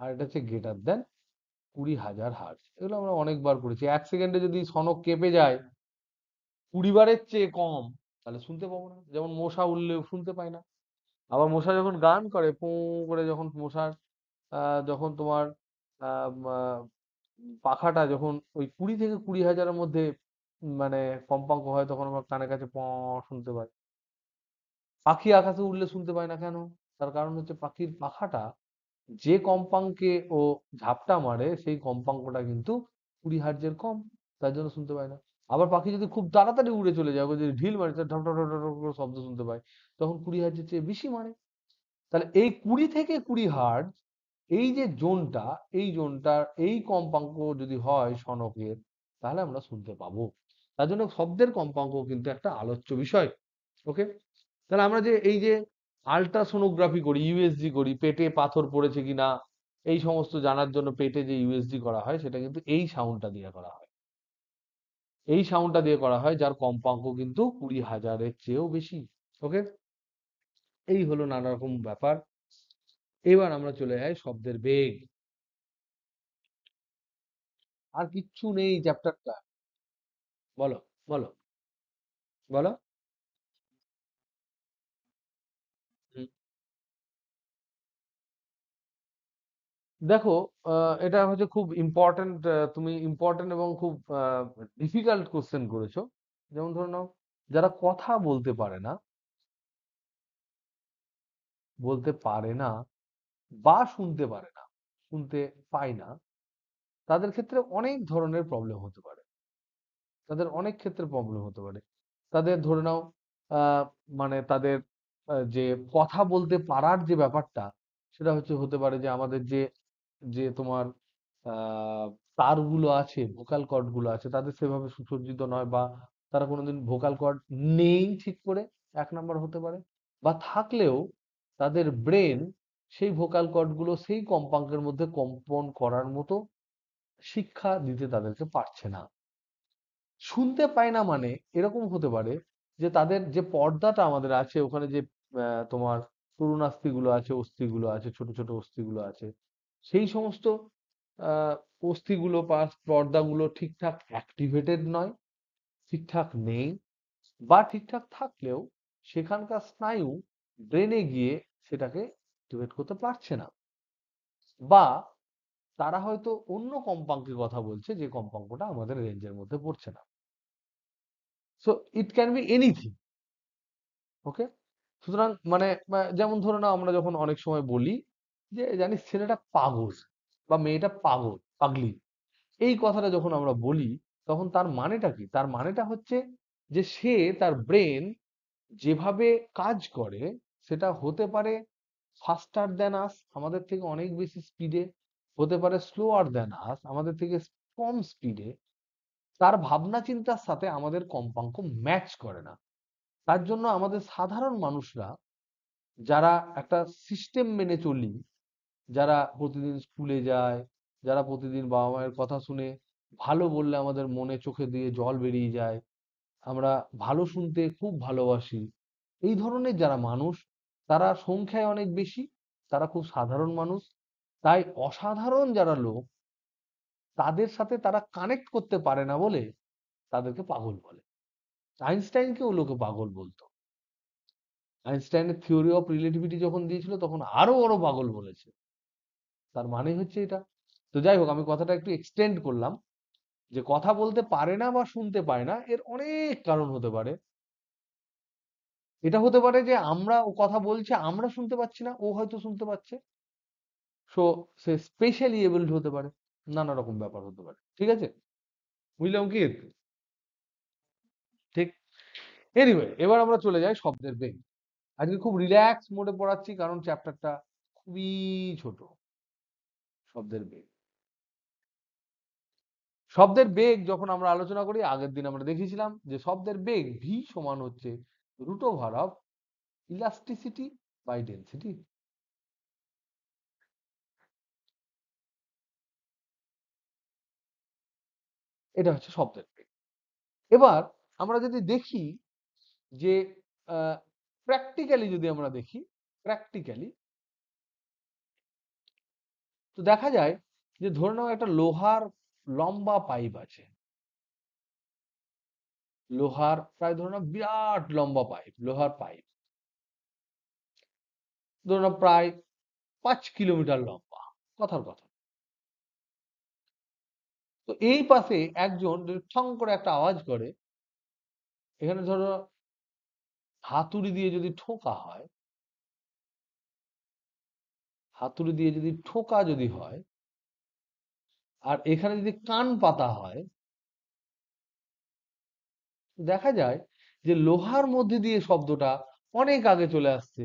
আর এটা হচ্ছে গ্রেটার দেন 20,000 হার্জ। এগুলো আমরা অনেকবার করেছি। 1 সেকেন্ডে যদি সনক কেঁপে যায় 20 বারের চেয়ে কম, তাহলে শুনতে পাবো না। যেমন মশা উঠলেও শুনতে পাই না। আবার মশা যখন গান করে পো করে, যখন মশার যখন তোমার আহ, আহ, পাখাটা যখন ওই 20 থেকে 20 হাজারের মধ্যে মানে কম্পাঙ্ক হয়, তখন আমার কানের কাছে প শুনতে পাই। পাখি আকাশে উড়লে শুনতে পায় না কেন? তার কারণ হচ্ছে পাখির পাখাটা যে কম্পাঙ্কে ও ঝাপটা মারে সেই কম্পাঙ্কটা কিন্তু 20 হার্জের কম, তার জন্য শুনতে পায় না। আবার পাখি যদি খুব তাড়াতাড়ি উড়ে চলে যায়, ও যদি ঢিল মারে তার ঢপ ঢপ ঢপ ঢপ করে শব্দ শুনতে পায়, তখন 20 হার্জের চেয়ে বেশি মারে। তাহলে এই 20 থেকে 20 হার্জ, এই যে জোনটা, এই জোনটার এই কম্পাঙ্ক যদি হয় সনকের, তাহলে আমরা শুনতে পাবো। তার জন্য শব্দের কম্পাঙ্ক কিন্তু একটা আলোচ্য বিষয়। ওকে, তাহলে আমরা যে এই যে আল্ট্রাসোনোগ্রাফি করি, ইউএসজি করি, পেটে পাথর পড়েছে কিনা এই সমস্ত জানার জন্য পেটে যে ইউএসজি করা হয়, সেটা কিন্তু এই সাউন্ডটা দিয়ে করা হয়, এই সাউন্ডটা দিয়ে করা হয়, যার কম্পাঙ্ক কিন্তু 20,000-এর চেয়েও বেশি। ওকে, এই হলো নানা রকম ব্যাপার। এবার আমরা চলে যাই শব্দের বেগ। আর কিচ্ছু নেই চ্যাপ্টারটা। বলো, বলো, বলো। হুম। দেখো, এটা হচ্ছে খুব ইম্পর্টেন্ট, তুমি ইম্পর্টেন্ট এবং খুব ডিফিকাল্ট কোশ্চেন করেছো। যেমন ধরে নাও, যারা কথা বলতে পারে না, বলতে পারে না বা শুনতে পারে না, শুনতে পায় না, তাদের ক্ষেত্রে অনেক ধরনের প্রবলেম হতে পারে। তাদের অনেক ক্ষেত্রে প্রবলেম হতে পারে। তাদের ধরে নাও আহ, মানে তাদের যে কথা বলতে পারার যে ব্যাপারটা, সেটা হতে পারে যে আমাদের যে যে তোমার আহ তারগুলো আছে, ভোকাল কর্ড গুলো আছে, তাদের সেভাবে সুসজ্জিত নয়, বা তারা কোনোদিন ভোকাল কর্ড নেই ঠিক করে, এক নাম্বার হতে পারে। বা থাকলেও তাদের ব্রেন সেই ভোকাল কর্ড গুলো সেই কম্পাঙ্কের মধ্যে কম্পন করার মতো শিক্ষা দিতে তাদেরকে পারছে না। শুনতে পায় না মানে এরকম হতে পারে যে তাদের যে পর্দাটা আমাদের আছে ওখানে, যে তোমার তরুণাস্থিগুলো আছে, অস্থিগুলো আছে, ছোট ছোট অস্থিগুলো আছে, সেই সমস্ত আহ অস্থিগুলো বা পর্দাগুলো ঠিকঠাক অ্যাক্টিভেটেড নয়, ঠিকঠাক নেই, বা ঠিকঠাক থাকলেও সেখানকার স্নায়ু ব্রেনে গিয়ে সেটাকে অ্যাক্টিভেট করতে পারছে না। বা তারা হয়তো অন্য কম্পাঙ্কের কথা বলছে, যে কম্পাঙ্কটা আমাদের রেঞ্জের মধ্যে পড়ছে না। So it can be anything. Okay, সুতরাং মানে যেমন ধরে নাও আমরা যখন অনেক সময় বলি যে জানিস ছেলেটা পাগল বা মেয়েটা পাগল, পাগলি, এই কথাটা যখন আমরা বলি, তখন তার মানেটা কি? তার মানেটা হচ্ছে যে সে তার ব্রেন যেভাবে কাজ করে সেটা হতে পারে ফাস্টার দ্যান আস, আমাদের থেকে অনেক বেশি স্পিডে, হতে পারে স্লোয়ার দ্যান আস, আমাদের থেকে কম স্পিডে। তার ভাবনা চিন্তার সাথে আমাদের কম্পাঙ্ক ম্যাচ করে না। তার জন্য আমাদের সাধারণ মানুষরা, যারা একটা সিস্টেম মেনে চলি, যারা প্রতিদিন স্কুলে যায়, যারা প্রতিদিন বাবা মায়ের কথা শুনে, ভালো বললে আমাদের মনে চোখে দিয়ে জল বেরিয়ে যায়, আমরা ভালো শুনতে খুব ভালোবাসি, এই ধরনের যারা মানুষ, তারা সংখ্যায় অনেক বেশি, তারা খুব সাধারণ মানুষ। তাই অসাধারণ যারা লোক, তাদের সাথে তারা কানেক্ট করতে পারে না বলে তাদেরকে পাগল বলে। আইনস্টাইনকেও লোকে পাগল বলতো। আইনস্টাইনের থিওরি অফ রিলেটিভিটি যখন দিয়েছিল তখন আরো বড় পাগল বলেছে। তার মানে হচ্ছে এটা। তো যাই হোক, আমি কথাটা একটু এক্সটেন্ড করলাম, যে কথা বলতে পারে না বা শুনতে পায় না এর অনেক কারণ হতে পারে। এটা হতে পারে যে আমরা, ও কথা বলছে আমরা শুনতে পাচ্ছি না, ও হয়তো শুনতে পাচ্ছে। সো সে স্পেশালি এবলড হতে পারে, নানা রকম ব্যাপার হতে পারে। ঠিক আছে, বুঝলাম কি? ঠিক। এনিওয়ে, এবার আমরা চলে যাই শব্দের বেগ। আজকে খুব রিল্যাক্স মোডে পড়াচ্ছি, কারণ চ্যাপ্টারটা খুবই ছোট। শব্দের বেগ, শব্দের বেগ যখন আমরা আলোচনা করি, আগের দিন আমরা দেখিয়েছিলাম যে শব্দের বেগ ভি সমান হচ্ছে root over of elasticity by density. এটা হচ্ছে শব্দের বেগ। এবার আমরা যদি দেখি যে প্র্যাকটিক্যালি যদি আমরা দেখি, প্র্যাকটিক্যালি তো দেখা যায় যে ধরে নাও একটা লোহার লম্বা পাইপ আছে, লোহার প্রায় ধরে নাও বিরাট লম্বা পাইপ, লোহার পাইপ ধরে নাও প্রায় 5 কিলোমিটার লম্বা, কথার কথা। তো এই পাশে একজন যদি ঠং করে একটা আওয়াজ করে, এখানে ধরো হাতুড়ি দিয়ে যদি ঠোকা হয়, হাতুড়ি দিয়ে যদি ঠোকা যদি হয়, আর এখানে যদি কান পাতা হয়, দেখা যায় যে লোহার মধ্যে দিয়ে শব্দটা অনেক আগে চলে আসছে,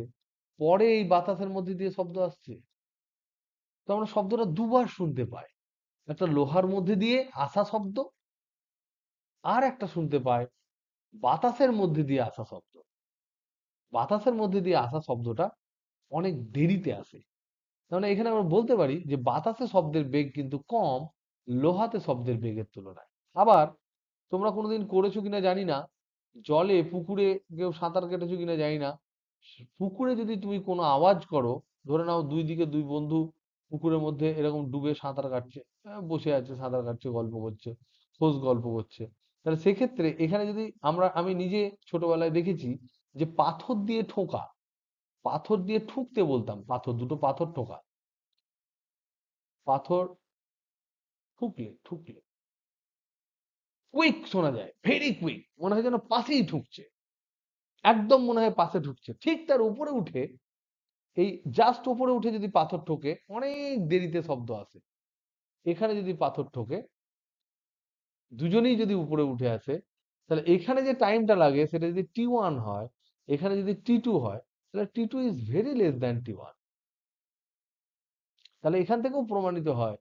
পরে এই বাতাসের মধ্যে দিয়ে শব্দ আসছে। তো আমরা শব্দটা দুবার শুনতে পাই, একটা লোহার মধ্যে দিয়ে আসা শব্দ, আর একটা শুনতে পাই বাতাসের মধ্যে দিয়ে আসা শব্দ। বাতাসের মধ্যে দিয়ে আসা শব্দটা অনেক দেরিতে আসে। মানে এখানে আমরা বলতে পারি যে বাতাসে শব্দের বেগ কিন্তু কম লোহাতে শব্দের বেগের তুলনায়। আবার তোমরা কোনোদিন করেছো কিনা জানি না, জলে পুকুরে কেউ সাঁতার কেটেছো কিনা জানি না, পুকুরে যদি তুমি কোনো আওয়াজ করো, ধরে নাও দুই দিকে দুই বন্ধু পুকুরের মধ্যে এরকম ডুবে সাঁতার কাটছে, বসে আছে সাঁতার কাটছে, গল্প করছে, খোশ গল্প করছে, তাহলে সেক্ষেত্রে এখানে যদি আমি নিজে ছোটবেলায় দেখেছি যে পাথর দিয়ে ঠোকা, পাথর দিয়ে ঠুকতে বলতাম, পাথর দুটো পাথর ঠোকা, পাথর ঠুকলে ঠুকলে কুইক শোনা যায়, ভেরি কুইক, মনে হয় যেন পাশেই ঠুকছে, একদম মনে হয় পাশে ঢুকছে। ঠিক তার উপরে উঠে, এই জাস্ট উপরে উঠে যদি পাথর ঠোকে, অনেক দেরিতে শব্দ আসে। এখানে যদি পাথর ঠোকে, দুজনেই যদি উপরে উঠে আসে, তাহলে এখানে যে টাইমটা লাগে সেটা যদি T1 হয়, এখানে যদি T2 হয়, তাহলে T2 is very less than T1। তাহলে এখান থেকেও প্রমাণিত হয়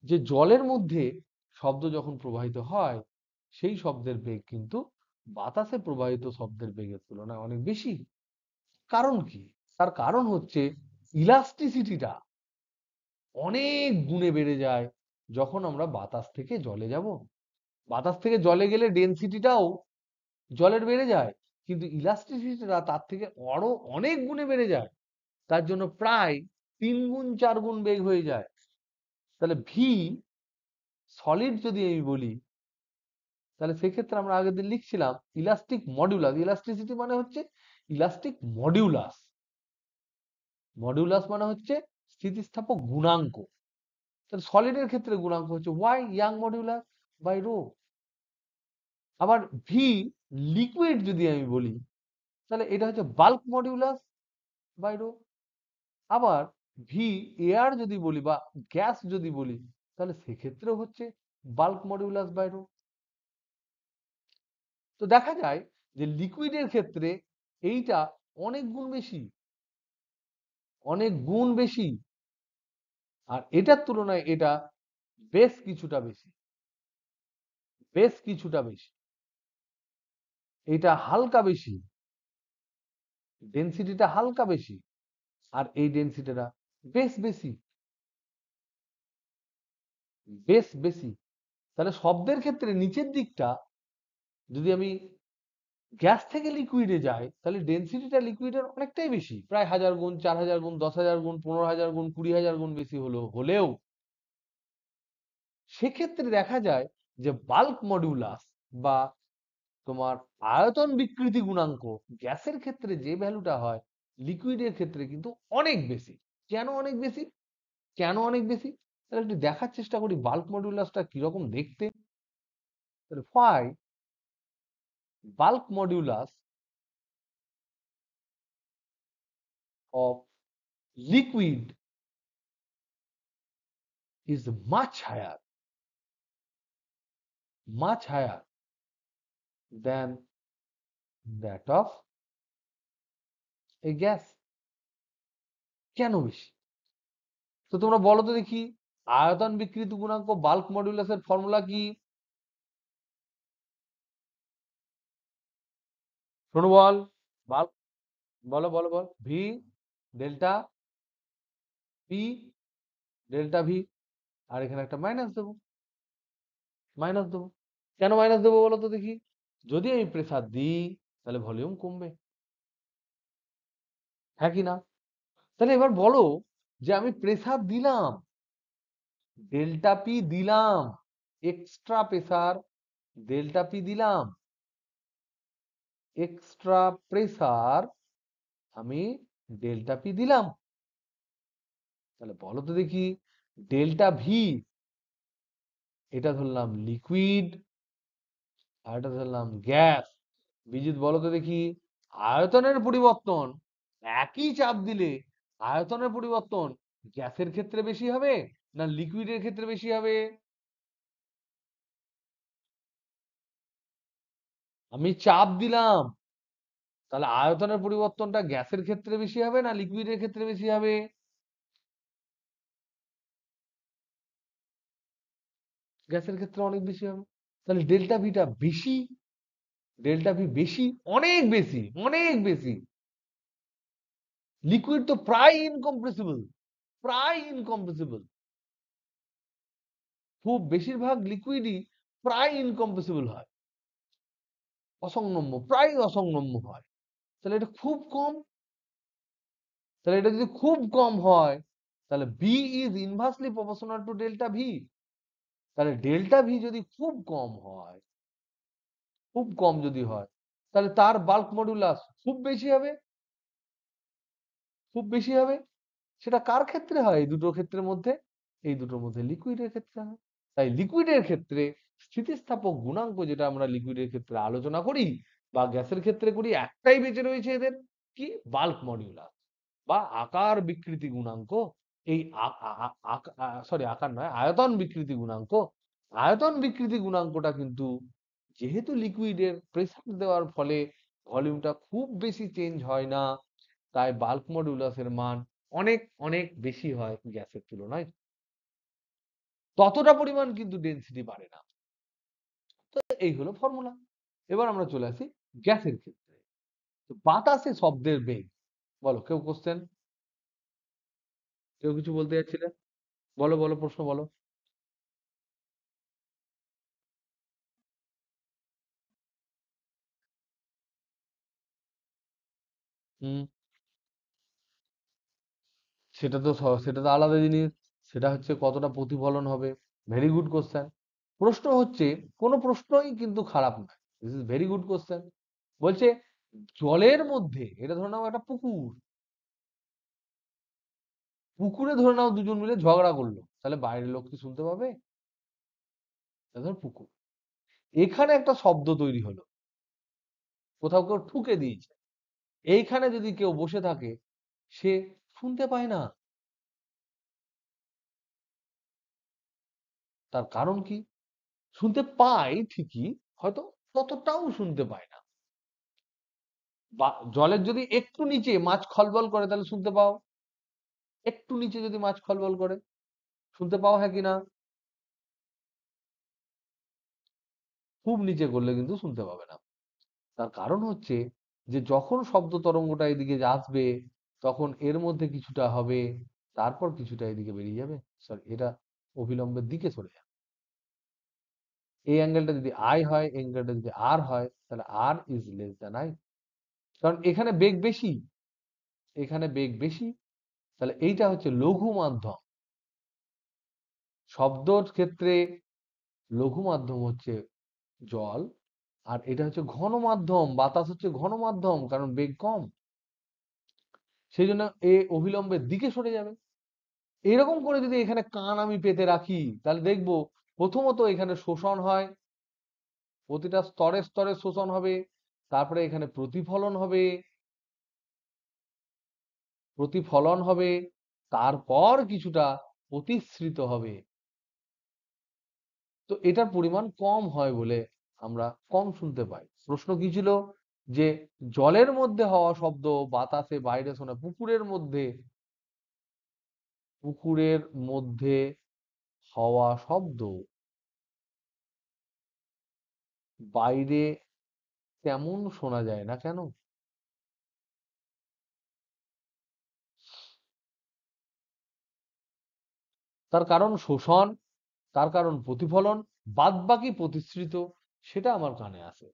যে জলের মধ্যে শব্দ যখন প্রবাহিত হয়, সেই শব্দের বেগ কিন্তু বাতাসে প্রবাহিত শব্দের বেগের তুলনায় অনেক বেশি। কারণ কি? তার কারণ হচ্ছে ইলাস্টিসিটিটা অনেক গুণে বেড়ে যায় যখন আমরা বাতাস থেকে জলে যাব। বাতাস থেকে জলে গেলে ডেনসিটিটাও জলের বেড়ে যায়, কিন্তু ইলাস্টিসিটিটা তার থেকে আরো অনেক গুণে বেড়ে যায়। তার জন্য প্রায় 3 গুণ 4 গুণ বেগ হয়ে যায়। তাহলে ভি সলিড যদি আমি বলি, তাহলে সেক্ষেত্রে আমরা আগের দিন লিখছিলাম ইলাস্টিক মডিউলাস। ইলাস্টিসিটি মানে হচ্ছে ইলাস্টিক মডিউলাস। মডিউলাস মানে হচ্ছে স্থিতিস্থাপক গুণাঙ্ক। তাহলে সলিডের ক্ষেত্রে গুণাঙ্ক হচ্ছে Y Young modulus by rho. আবার ভি লিকুইড যদি আমি বলি, তাহলে এটা হচ্ছে বাল্ক মডিউলাস বাই রো। আবার ভি এয়ার যদি বলি বা গ্যাস যদি বলি, তাহলে সেক্ষেত্রেও হচ্ছে বাল্ক মডিউলাস বাই রো। তো দেখা যায় যে লিকুইডের ক্ষেত্রে এইটা অনেক গুণ বেশি, অনেক গুণ বেশি। আর এটার তুলনায় এটা বেশ কিছুটা বেশি, বেশ কিছুটা বেশি। এটা হালকা বেশি, ডেনসিটিটা হালকা বেশি, আর এই ডেনসিটিটা বেশ বেশি, বেশ বেশি। তাহলে শব্দের ক্ষেত্রে নিচের দিকটা যদি আমি গ্যাস থেকে লিকুইডে যাই, তাহলে ডেনসিটিটা লিকুইডের অনেকটাই বেশি, প্রায় 1000 গুণ, 4000 গুণ, 10,000 গুণ, 15,000 গুণ, 20,000 গুণ বেশি হলেও সেক্ষেত্রে দেখা যায় যে বাল্ক মডিউলাস বা তোমার আয়তন বিকৃতি গুণাঙ্ক গ্যাসের ক্ষেত্রে যে ভ্যালুটা হয়, লিকুইডের ক্ষেত্রে কিন্তু অনেক বেশি। কেন অনেক বেশি? কেন অনেক বেশি? তাহলে একটু দেখার চেষ্টা করি বাল্ক মডিউলাসটা কিরকম দেখতে। তাহলে phi bulk modulus of liquid is much higher than that of a gas। কেন বেশি? তো তোমরা বলো তো দেখি, আয়তন বিকৃতি গুণাঙ্ক বাল্ক মডিউলাসের ফর্মুলা কি? শোনো বল, বাল্ক, বলো বলো বল। V delta P delta V, আর এখানে একটা মাইনাস দেবো, মাইনাস দেবো। কেন মাইনাস দেবো বলো তো দেখি? যদি আমি প্রেসার দিই তাহলে ভলিউম কমবে, হ্যাঁ কি না? তাহলে এবার বলো যে আমি প্রেসার দিলাম, ডেল্টা পি দিলাম, এক্সট্রা প্রেসার ডেল্টা পি দিলাম, এক্সট্রা প্রেসার আমি ডেল্টা পি দিলাম। তাহলে বলো তো দেখি, ডেল্টা ভি এটা ধরলাম লিকুইড, আর এটা ধরলাম গ্যাস। বিজিত বলো তো দেখি, আয়তনের পরিবর্তন একই চাপ দিলে আয়তনের পরিবর্তন গ্যাসের ক্ষেত্রে বেশি হবে না লিকুইডের ক্ষেত্রে বেশি হবে? আমি চাপ দিলাম, তাহলে আয়তনের পরিবর্তনটা গ্যাসের ক্ষেত্রে বেশি হবে না লিকুইডের ক্ষেত্রে বেশি হবে? গ্যাসের ক্ষেত্রে অনেক বেশি হবে। তাহলে ডেল্টা ভিটা বেশি, ডেল্টা ভি বেশি, অনেক বেশি, অনেক বেশি। লিকুইড তো প্রায় ইনকম্প্রেসিবল, প্রায় ইনকম্প্রেসিবল। খুব বেশিরভাগ লিকুইডই প্রায় ইনকম্প্রেসিবল হয়, অসংগম্য, প্রায় অসংগম্য হয়। তাহলে এটা খুব কম। তাহলে এটা যদি খুব কম হয়, তাহলে B is inversely proportional to delta V. তাহলে ডেল্টা ভি যদি খুব কম হয়, খুব কম যদি হয়, তাহলে তার বাল্ক মডুলাস খুব বেশি হবে, খুব বেশি হবে। সেটা কার ক্ষেত্রে হয়? এই দুটোর ক্ষেত্রের মধ্যে, এই দুটোর মধ্যে লিকুইডের ক্ষেত্রে হয়। তাই লিকুইডের ক্ষেত্রে স্থিতিস্থাপক গুণাঙ্ক যেটা আমরা লিকুইডের ক্ষেত্রে আলোচনা করি বা গ্যাসের ক্ষেত্রে করি, একটাই বেঁচে রয়েছে এদের, কি? বাল্ক মডিউলাস বা আকার বিকৃতি গুণাঙ্ক এই সরি আকার নয়, আয়তন বিকৃতি গুণাঙ্ক, আয়তন বিকৃতি গুণাঙ্কটা কিন্তু যেহেতু লিকুইডের প্রেসার দেওয়ার ফলে ভলিউমটা খুব বেশি চেঞ্জ হয় না, তাই বাল্ক মডুলাসের মান অনেক অনেক বেশি হয় গ্যাসের তুলনায়। ততটা পরিমাণ কিন্তু ডেনসিটি বাড়ে না। তো এই হলো ফর্মুলা। এবার আমরা চলে আসি গ্যাসের ক্ষেত্রে। তো বাতাসে শব্দের বেগ, বলো কেউ কোশ্চেন, কেউ কিছু বলতে যাচ্ছিলে? বলো বলো, প্রশ্ন বলো। হুম, সেটা তো আলাদা জিনিস। সেটা হচ্ছে কতটা প্রতিফলন হবে। Very good question. প্রশ্ন হচ্ছে, কোনো প্রশ্নই কিন্তু খারাপ নয়, this is very good question. বলছে জলের মধ্যে, এটা ধরে নাও একটা পুকুর, পুকুরে ধরে নাও দুজন মিলে ঝগড়া করলো, তাহলে বাইরের লোক কি শুনতে পাবে? এটা ধর পুকুর, এখানে একটা শব্দ তৈরি হলো, কোথাও কেউ ঠুকে দিয়েছে, এইখানে যদি কেউ বসে থাকে সে শুনতে পায় না। তার কারণ কি? শুনতে পায় ঠিকই, হয়তো ততটাও শুনতে পায় না। বা জলের যদি একটু নিচে মাছ খলবল করে তাহলে শুনতে পাও, একটু নিচে যদি মাছ খলবল করে শুনতে পাও, হ্যাঁ কি না? খুব নিচে করলে কিন্তু শুনতে পাবে না। তার কারণ হচ্ছে যে যখন শব্দ তরঙ্গটা এদিকে আসবে তখন এর মধ্যে কিছুটা হবে, তারপর কিছুটা এদিকে বেরিয়ে যাবে, সরি এটা অভিলম্বের দিকে চলে যাবে। এই অ্যাঙ্গেলটা যদি আই হয়, অ্যাঙ্গেলটা যদি আর হয়, তাহলে আর ইজ লেস দ্যান আই, কারণ এখানে বেগ বেশি, এখানে বেগ বেশি। তাহলে এইটা হচ্ছে লঘু মাধ্যম। শব্দর ক্ষেত্রে লঘু মাধ্যম হচ্ছে জল, আর এটা হচ্ছে ঘন মাধ্যম, বাতাস হচ্ছে ঘন মাধ্যম, কারণ বেগ কম, সেই জন্য এ অভিলম্বের দিকে সরে যাবে। এরকম করে যদি এখানে কান আমি পেতে রাখি তাহলে দেখবো প্রথমত এখানে শোষণ হয়, প্রতিটা স্তরে স্তরে শোষণ হবে, তারপরে এখানে প্রতিফলন হবে, প্রতিফলন হবে, তারপর কিছুটা প্রতিশ্রিত হবে। তো এটার পরিমাণ কম হয় বলে আমরা কম শুনতে পাই। প্রশ্ন কি ছিল? যে জলের মধ্যে হওয়া শব্দ বাতাসে বাইরে শোনা, পুকুরের মধ্যে, পুকুরের মধ্যে হওয়া শব্দ বাইরে তেমন শোনা যায় না কেন? তার কারণ শোষণ, তার কারণ প্রতিফলন, বাদবাকি প্রতিশ্রিত, সেটা আমার কানে আসে।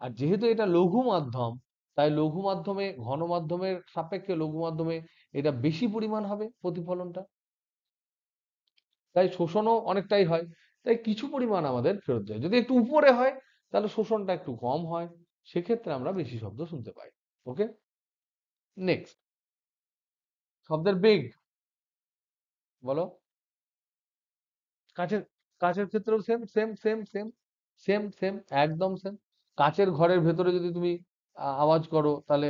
আর যেহেতু এটা লঘু মাধ্যম, তাই লঘু মাধ্যমে ঘন মাধ্যমের সাপেক্ষে লঘু মাধ্যমে এটা বেশি পরিমাণ হবে প্রতিফলনটা, তাই শোষণও অনেকটাই হয়। তাই কিছু পরিমাণ আমাদের ফেরত যায়। যদি একটু উপরে হয় তাহলে শোষণটা একটু কম হয়, সেক্ষেত্রে আমরা বেশি শব্দ শুনতে পাই। ওকে, নেক্সট, শব্দের বেগ, বলো। কাচের, কাচের ক্ষেত্রেও same same same same same same, একদম সেম। কাচের ঘরের ভেতরে যদি তুমি আওয়াজ করো তাহলে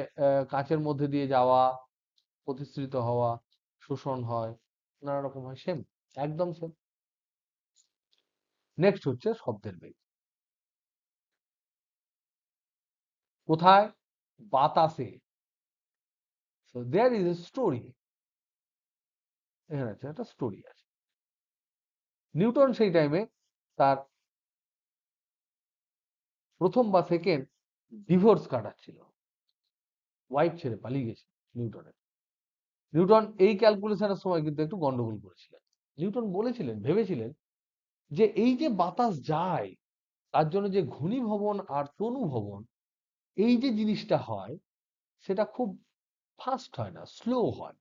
কাচের মধ্যে দিয়ে যাওয়া, প্রতিশ্রিত হওয়া, শোষণ হয়, নানা রকম হয়, সেম, একদম সেম। নেক্সট হচ্ছে শব্দের বেগ। কোথায়? বাতাসে। So there is a story, এখানে আছে একটা স্টোরি আছে। নিউটন সেই টাইমে তার প্রথম বা সেকেন্ড ডিভোর্স কাটাচ্ছিল, ওয়াইফ ছেড়ে পালিয়ে গেছে নিউটনের। নিউটন এই ক্যালকুলেশনের সময় কিন্তু একটু গন্ডগোল করেছিলেন। নিউটন বলেছিলেন, ভেবেছিলেন যে এই যে বাতাস যায় তার জন্য যে ঘনীভবন আর তনুভবন, এই যে জিনিসটা হয় সেটা খুব ফাস্ট হয় না, স্লো হয়।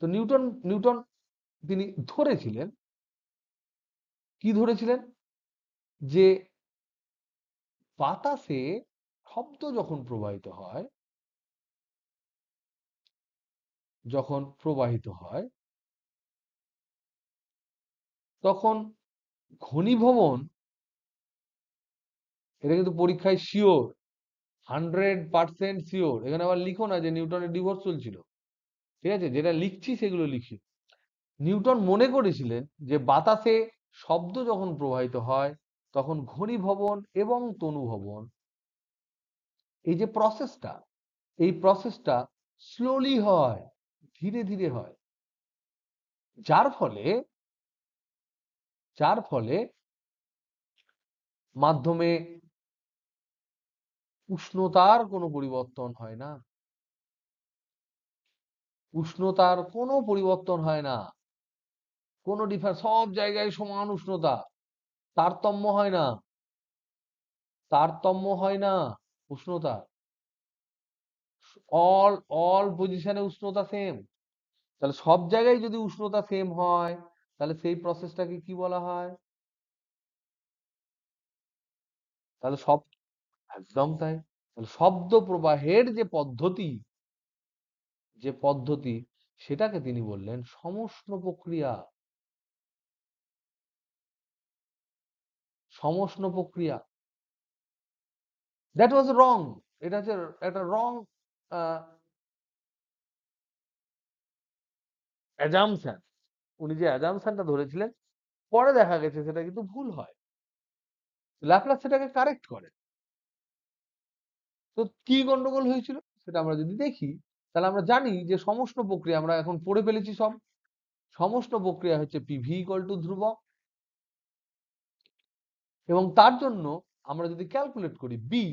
তো নিউটন নিউটন তিনি ধরেছিলেন, কি ধরেছিলেন? যে বাতাসে শব্দ যখন প্রবাহিত হয়, যখন প্রবাহিত হয় তখন ঘনীভবন, এটা কিন্তু পরীক্ষায় শিওর, 100% শিওর, এখানে আবার লিখো না যে নিউটনের ডিভোর্স চলছিল, ঠিক আছে, যেটা লিখছি সেগুলো লিখি। নিউটন মনে করেছিলেন যে বাতাসে শব্দ যখন প্রবাহিত হয় তখন ঘনীভবন এবং তনুভবন, এই যে প্রসেসটা, এই প্রসেসটা স্লোলি হয়, ধীরে ধীরে হয়, যার ফলে যার ফলে মাধ্যমে উষ্ণতার কোনো পরিবর্তন হয় না। উষ্ণতার কোনো পরিবর্তন হয় না, কোনো সব জায়গায় সমান উষ্ণতা, তারতম্য হয় না, তারতম্য হয় না উষ্ণতা, অল অল পজিশনে উষ্ণতা সেম। তাহলে সব জায়গায় যদি উষ্ণতা সেম হয় তাহলে সেই প্রসেসটাকে কি বলা হয়? তাহলে সব, একদম তাই। তাহলে শব্দ প্রবাহের যে পদ্ধতি সেটাকে তিনি বললেন সমষ্ণ প্রক্রিয়া। সমষ্ণ প্রক্রিয়া, দ্যাট ওয়াজ রং। এটা হচ্ছে একটা রং অ্যাজাম্পশন। উনি যে অ্যাজাম্পশনটা ধরেছিলেন পরে দেখা গেছে সেটা কিন্তু ভুল হয়। ল্যাপলাস সেটাকে কারেক্ট করে। তো কি গন্ডগোল হয়েছিল সেটা আমরা যদি দেখি তাহলে আমরা জানি যে সমষ্ণ প্রক্রিয়া আমরা এখন পড়ে ফেলেছি সব। সমষ্ণ প্রক্রিয়া হচ্ছে পিভি ইকুয়াল টু ধ্রুবক, এবং তার জন্য আমরা যদি ক্যালকুলেট করি বি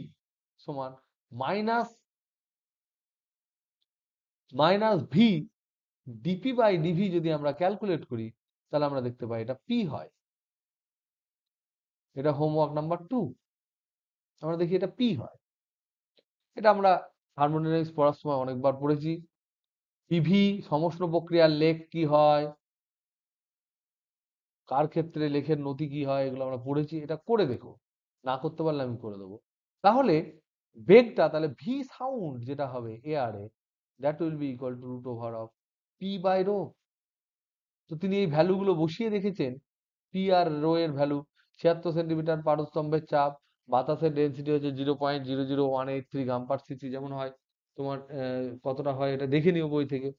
সমান minus minus V DP by dV, যদি আমরা ক্যালকুলেট করি তাহলে আমরা দেখতে পাই এটা পি হয়। এটা হোমওয়ার্ক নাম্বার 2। আমরা দেখি এটা পি হয়। এটা আমরা থার্মোডাইনামিক্স পড়ার সময় অনেকবার পড়েছি। পিভি সমষ্ণ প্রক্রিয়ার লেখ কি হয়, কার ক্ষেত্রে লেখের নতি কি হয়, এগুলো আমরা পড়েছি। এটা করে দেখো, না করতে পারলে আমি করে দেবো। তাহলে বেগটা তাহলে ভি সাউন্ড যেটা হবে এয়ার এ, that will be equal to root over of P by rho. তো তিনি এই ভ্যালুগুলো বসিয়ে রেখেছেন। পি আর রো এর ভ্যালু 76 সেন্টিমিটার পারস্তম্ভের চাপ, বাতাসের ডেন্সিটি হচ্ছে 0.00183 গ্রাম পার সিসি, যেমন হয় তোমার কতটা হয় এটা দেখে নিও বই থেকে।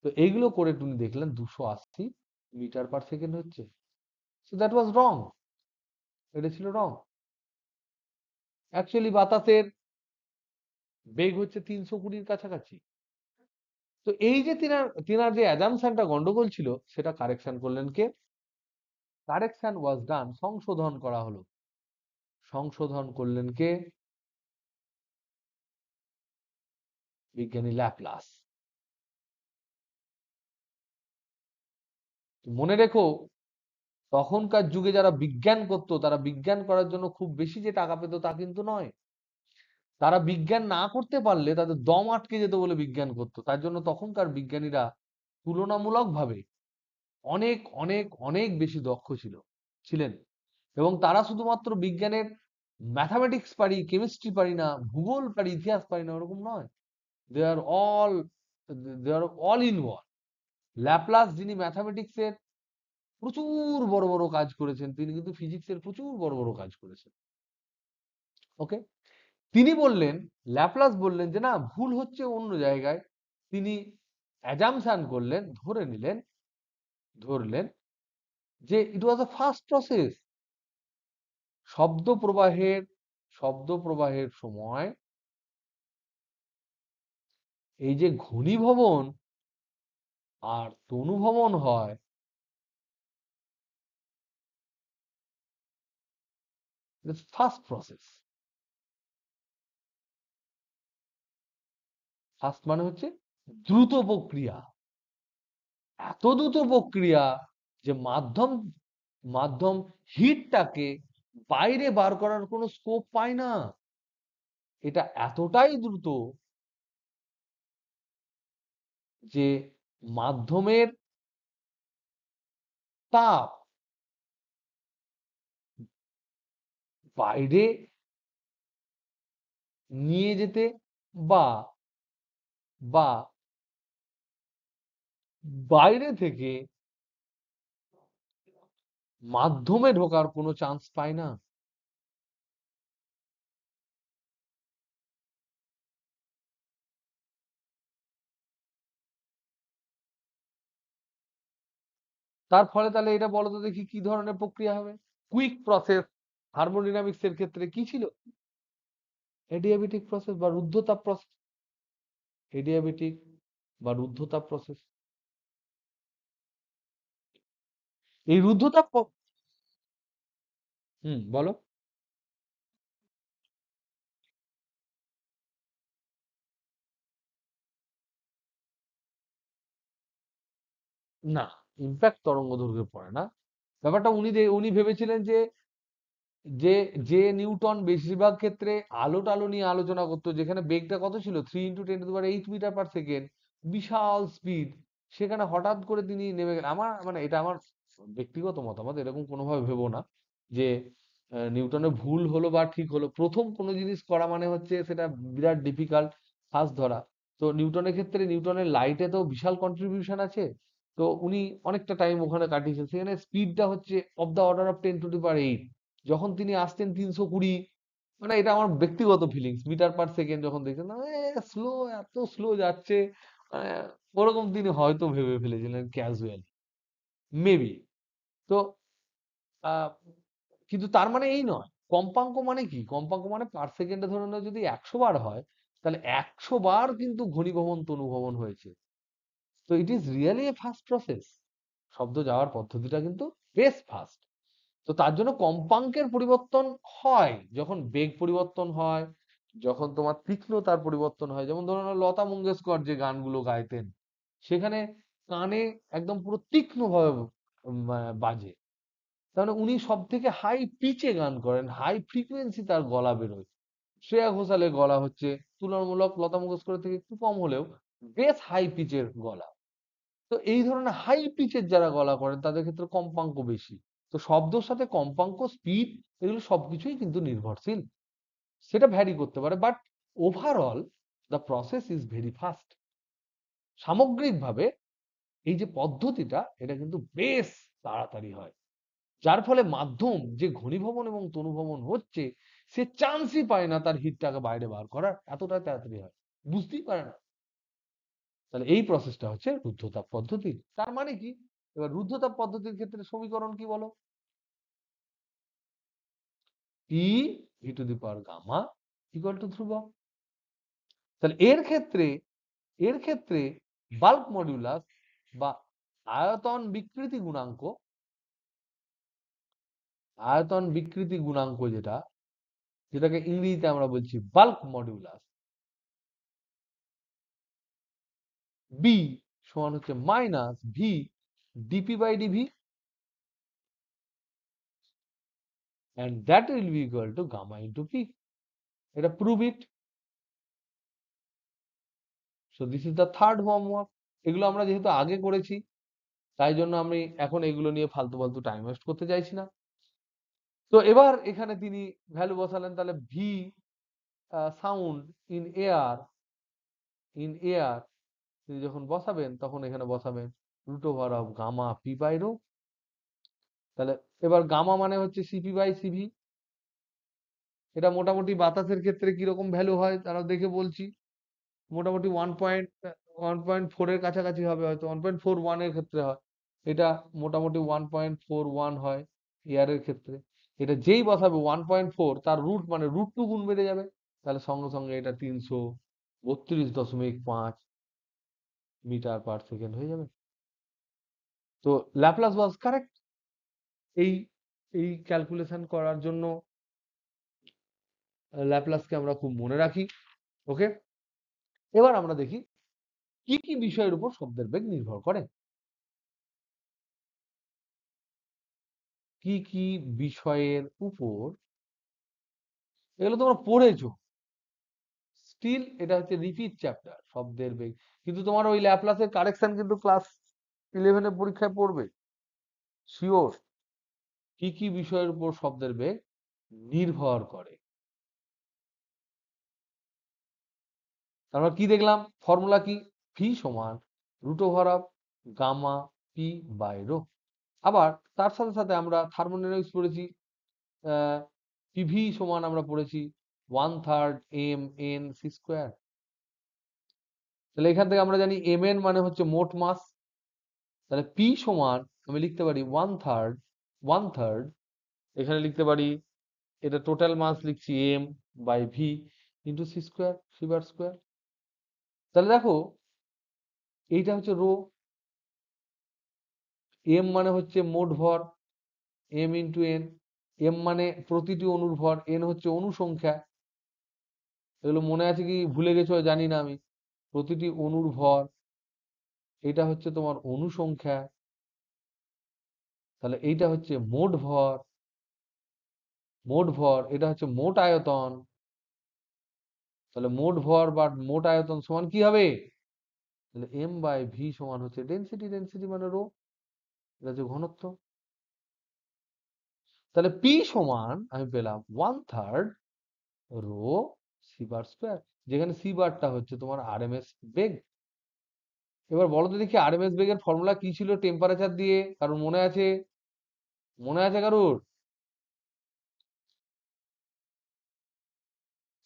তো এইগুলো করে তুমি দেখলেন 280 মিটার পার সেকেন্ড হচ্ছে। সো দ্যাট ওয়াজ রং। এটা ছিল রং। অ্যাকচুয়ালি বাতাসের বেগ হচ্ছে 320-র কাছাকাছি। তো এই যে তিনার যে অ্যাজাম্পশনটা গন্ডগোল ছিল সেটা কারেকশন করলেন কে? কারেকশন ওয়াজ ডান, সংশোধন করা হলো। সংশোধন করলেন কে? বিজ্ঞানী ল্যাপলাস। মনে রেখো, তখনকার যুগে যারা বিজ্ঞান করতো তারা বিজ্ঞান করার জন্য খুব বেশি যে টাকা পেত তা কিন্তু নয়। তারা বিজ্ঞান না করতে পারলে তাদের দম আটকে যেত বলে বিজ্ঞান করতো। তার জন্য তখনকার বিজ্ঞানীরা তুলনামূলকভাবে অনেক অনেক অনেক বেশি দক্ষ ছিলেন। এবং তারা শুধুমাত্র বিজ্ঞানের ম্যাথামেটিক্স পারি, কেমিস্ট্রি পারি না, ভূগোল পারি, ইতিহাস পারি না, ওরকম নয়। They are all they are all in one. Laplace যিনি ম্যাথামেটিক্সের প্রচুর বড় বড় কাজ করেছেন, তিনি কিন্তু ফিজিক্সের প্রচুর বড় বড় কাজ করেছেন। ওকে, তিনি বললেন, ল্যাপলাস বললেন যে না, ভুল হচ্ছে অন্য জায়গায়। তিনি অ্যাজাম্পশন করলেন, ধরলেন যে ইট ওয়াজ আ ফাস্ট প্রসেস। শব্দ প্রবাহের শব্দ প্রবাহের সময় এই যে ঘনীভবন আর তনুভবন হয়, ফাস্ট প্রসেস। ফাস্ট মানে হচ্ছে দ্রুত প্রক্রিয়া। এত দ্রুত প্রক্রিয়া যে মাধ্যম মাধ্যম হিটটাকে বাইরে বার করার কোনো স্কোপ পায় না। এটা এতটাই দ্রুত যে মাধ্যমের তাপ বাইরে নিয়ে যেতে বা বা বাইরে থেকে মাধ্যমে ঢোকার কোনো চান্স পায় না। তার ফলে তাহলে এটা বলো তো দেখি কি ধরনের প্রক্রিয়া হবে? কুইক প্রসেস থার্মোডিনামিক্স এর ক্ষেত্রে কি ছিল? এডিয়াবেটিক প্রসেস বা রুদ্ধতাপ প্রসেস। এডিয়াবেটিক বা রুদ্ধতাপ প্রসেস। এই বলো। না, ইম্প্যাক্ট তরঙ্গ দৈর্ঘ্যে পড়ে না। ব্যাপারটা উনি ভেবেছিলেন যে যে যে নিউটন বেশিরভাগ ক্ষেত্রে আলো টালো নিয়ে আলোচনা করতো, যেখানে বেগটা কত ছিল, 3 × 10⁸ বিশাল স্পিড, সেখানে হঠাৎ করে তিনি নেমে গেলেন। আমার মানে এটা আমার ব্যক্তিগত মতামত, এরকম কোনোভাবে ভেবো না যে নিউটনের ভুল হলো বা ঠিক হলো। প্রথম কোনো জিনিস করা মানে হচ্ছে সেটা বিরাট ডিফিকাল্ট, ফার্স্ট ধরা। তো নিউটনের ক্ষেত্রে নিউটনের লাইটে তো বিশাল কন্ট্রিবিউশন আছে। তো উনি অনেকটা টাইম ওখানে কাটিয়েছেন, সেখানে স্পিডটা হচ্ছে অফ দ্য অর্ডার অফ 10⁸ যখন তিনি আসতেন 320, মানে এটা আমার ব্যক্তিগত ফিলিংস, মিটার পার সেকেন্ড যখন দেখছেন স্লো, এত স্লো যাচ্ছে, আহ, ওরকম তিনি হয়তো ভেবে ফেলেছিলেন ক্যাজুয়ালি, মেবি। তো আহ, কিন্তু তার মানে এই নয়। কম্পাঙ্ক মানে কি? কম্পাঙ্ক মানে পার সেকেন্ডে ধরে নাও যদি 100 বার হয়, তাহলে 100 বার কিন্তু ঘনীভবন তনুভবন হয়েছে। তো it is really A fast process. শব্দ যাওয়ার পদ্ধতিটা কিন্তু বেশ ফাস্ট। তো তার জন্য কম্পাঙ্কের পরিবর্তন হয় যখন বেগ পরিবর্তন হয়, যখন তোমার তীক্ষ্ণতার পরিবর্তন হয়। যেমন ধরো না, লতা মঙ্গেশকর যে গানগুলো গাইতেন, সেখানে কানে একদম পুরো তীক্ষ্ণ ভাবে বাজে। তার মানে উনি সব থেকে হাই পিচে গান করেন, হাই ফ্রিকোয়েন্সি তার গলা বেরোয়। শ্রেয়া ঘোষালের গলা হচ্ছে তুলনামূলক লতা মঙ্গেশকরের থেকে একটু কম হলেও বেশ হাই পিচের গলা। তো এই ধরনের হাই পিচের যারা গলা করেন তাদের ক্ষেত্রে কম্পাঙ্ক বেশি। তো শব্দের সাথে কম্পাঙ্ক, স্পিড, এগুলো সবকিছুই কিন্তু নির্ভরশীল। সেটা ভ্যারি করতে পারে, but overall the process is very fast. সামগ্রিকভাবে এই যে পদ্ধতিটা, এটা কিন্তু বেশ তাড়াতাড়ি হয়। যার ফলে মাধ্যম যে ঘনীভবন এবং তনুভবন হচ্ছে, সে চান্সই পায় না তার হিটটাকে বাইরে বার করার, এতটা তাড়াতাড়ি হয়, বুঝতেই পারে না। তাহলে এই প্রসেসটা হচ্ছে রুদ্ধতাপ পদ্ধতি। তার মানে কি? এবার রুদ্ধতাপ পদ্ধতির ক্ষেত্রে সমীকরণ কি বলো? T V to the power gamma equal to ধ্রুবক। তাহলে এর ক্ষেত্রে বাল্ক মডিউলাস বা আয়তন বিকৃতি গুণাঙ্ক, যেটা, যেটাকে ইংরেজিতে আমরা বলছি বাল্ক মডিউলাস, বি সমান হচ্ছে minus V DP by DV, and that will be equal to gamma into p. এটা prove it. So this is the third homework. এগুলো আমরা যেহেতু আগে করেছি, তাই জন্য আমি এখন এগুলো নিয়ে ফালতু ফালতু টাইম ওয়েস্ট করতে চাইছি না। তো এবার এখানে তিনি ভ্যালু বসালেন, তাহলে V sound in air, in air তিনি যখন বসাবেন তখন এখানে বসাবেন √গামা p/ρ। তাহলে এবার গামা মানে হচ্ছে সিপি/সিভি। এটা মোটামুটি বাতাসের ক্ষেত্রে কিরকম ভ্যালু হয় তারা দেখে বলছি। মোটামুটি 1.4 এর কাছাকাছি হবে, হয়তো 1.41 এর ক্ষেত্রে হয়। এটা মোটামুটি 1.41 হয় এয়ারের ক্ষেত্রে। এটা যেই বসাবে 1.4, তার রুট মানে √2 গুণ বেড়ে যাবে। তাহলে সঙ্গে সঙ্গে এটা 332.5 মিটার পার সেকেন্ড হয়ে যাবে। তো ল্যাপলাস ওয়াজ কারেক্ট। এই এই ক্যালকুলেশন করার জন্য ল্যাপলাসকে আমরা খুব মনে রাখি। ওকে, এবার আমরা দেখি কি কি বিষয়ের উপর শব্দের বেগ নির্ভর করে। কি কি বিষয়ের উপর, এগুলো তোমরা পড়েছো স্টিল, এটা হচ্ছে রিপিট চ্যাপ্টার শব্দের বেগ। কিন্তু তোমার ওই ল্যাপলাসের কারেকশন কিন্তু ক্লাস 11 পরীক্ষায় পড়বে শিওর। কি কি বিষয়ের উপর শব্দের বেগ নির্ভর করে। আমরা কি দেখলাম? ফর্মুলা কি? ভি সমান √গামা p/ρ। আবার তার সাথে সাথে আমরা থার্মোডাইনামিক্স পড়েছি। পিভি সমান আমরা পড়েছি 1/3 mn c²। তাহলে এখান থেকে আমরা জানি mn মানে হচ্ছে মোট মাস। তাহলে পি সমান আমি লিখতে পারি ওয়ান থার্ড, এখানে লিখতে পারি এটা টোটাল মাস লিখছি M by V into C square, C bar square. তাহলে দেখো এইটা হচ্ছে রো, এম মানে হচ্ছে মোট ভর, এম ইন্টু এন, এম মানে প্রতিটি অণুর ভর, এন হচ্ছে অণু সংখ্যা। এগুলো মনে আছে কি ভুলে গেছো জানি না আমি। প্রতিটি অণুর ভর, এটা হচ্ছে তোমার অণু সংখ্যা, তাহলে এইটা হচ্ছে মোট ভর, এটা হচ্ছে মোট আয়তন। তাহলে মোট ভর বা মোট আয়তন সমান কি হবে? তাহলে এম বাই ভি সমান হচ্ছে ডেনসিটি, ডেনসিটি মানে রো, এটা হচ্ছে ঘনত্ব। তাহলে পি সমান আমি পেলাম one third rho C bar square, যেখানে সি বারটা হচ্ছে তোমার আরএমএস বেগ। এবার বলো তো দেখি আরএমএস বেগের ফর্মুলা কি ছিল টেম্পারেচার দিয়ে, কারণ মনে আছে? মনে আছে কারোর?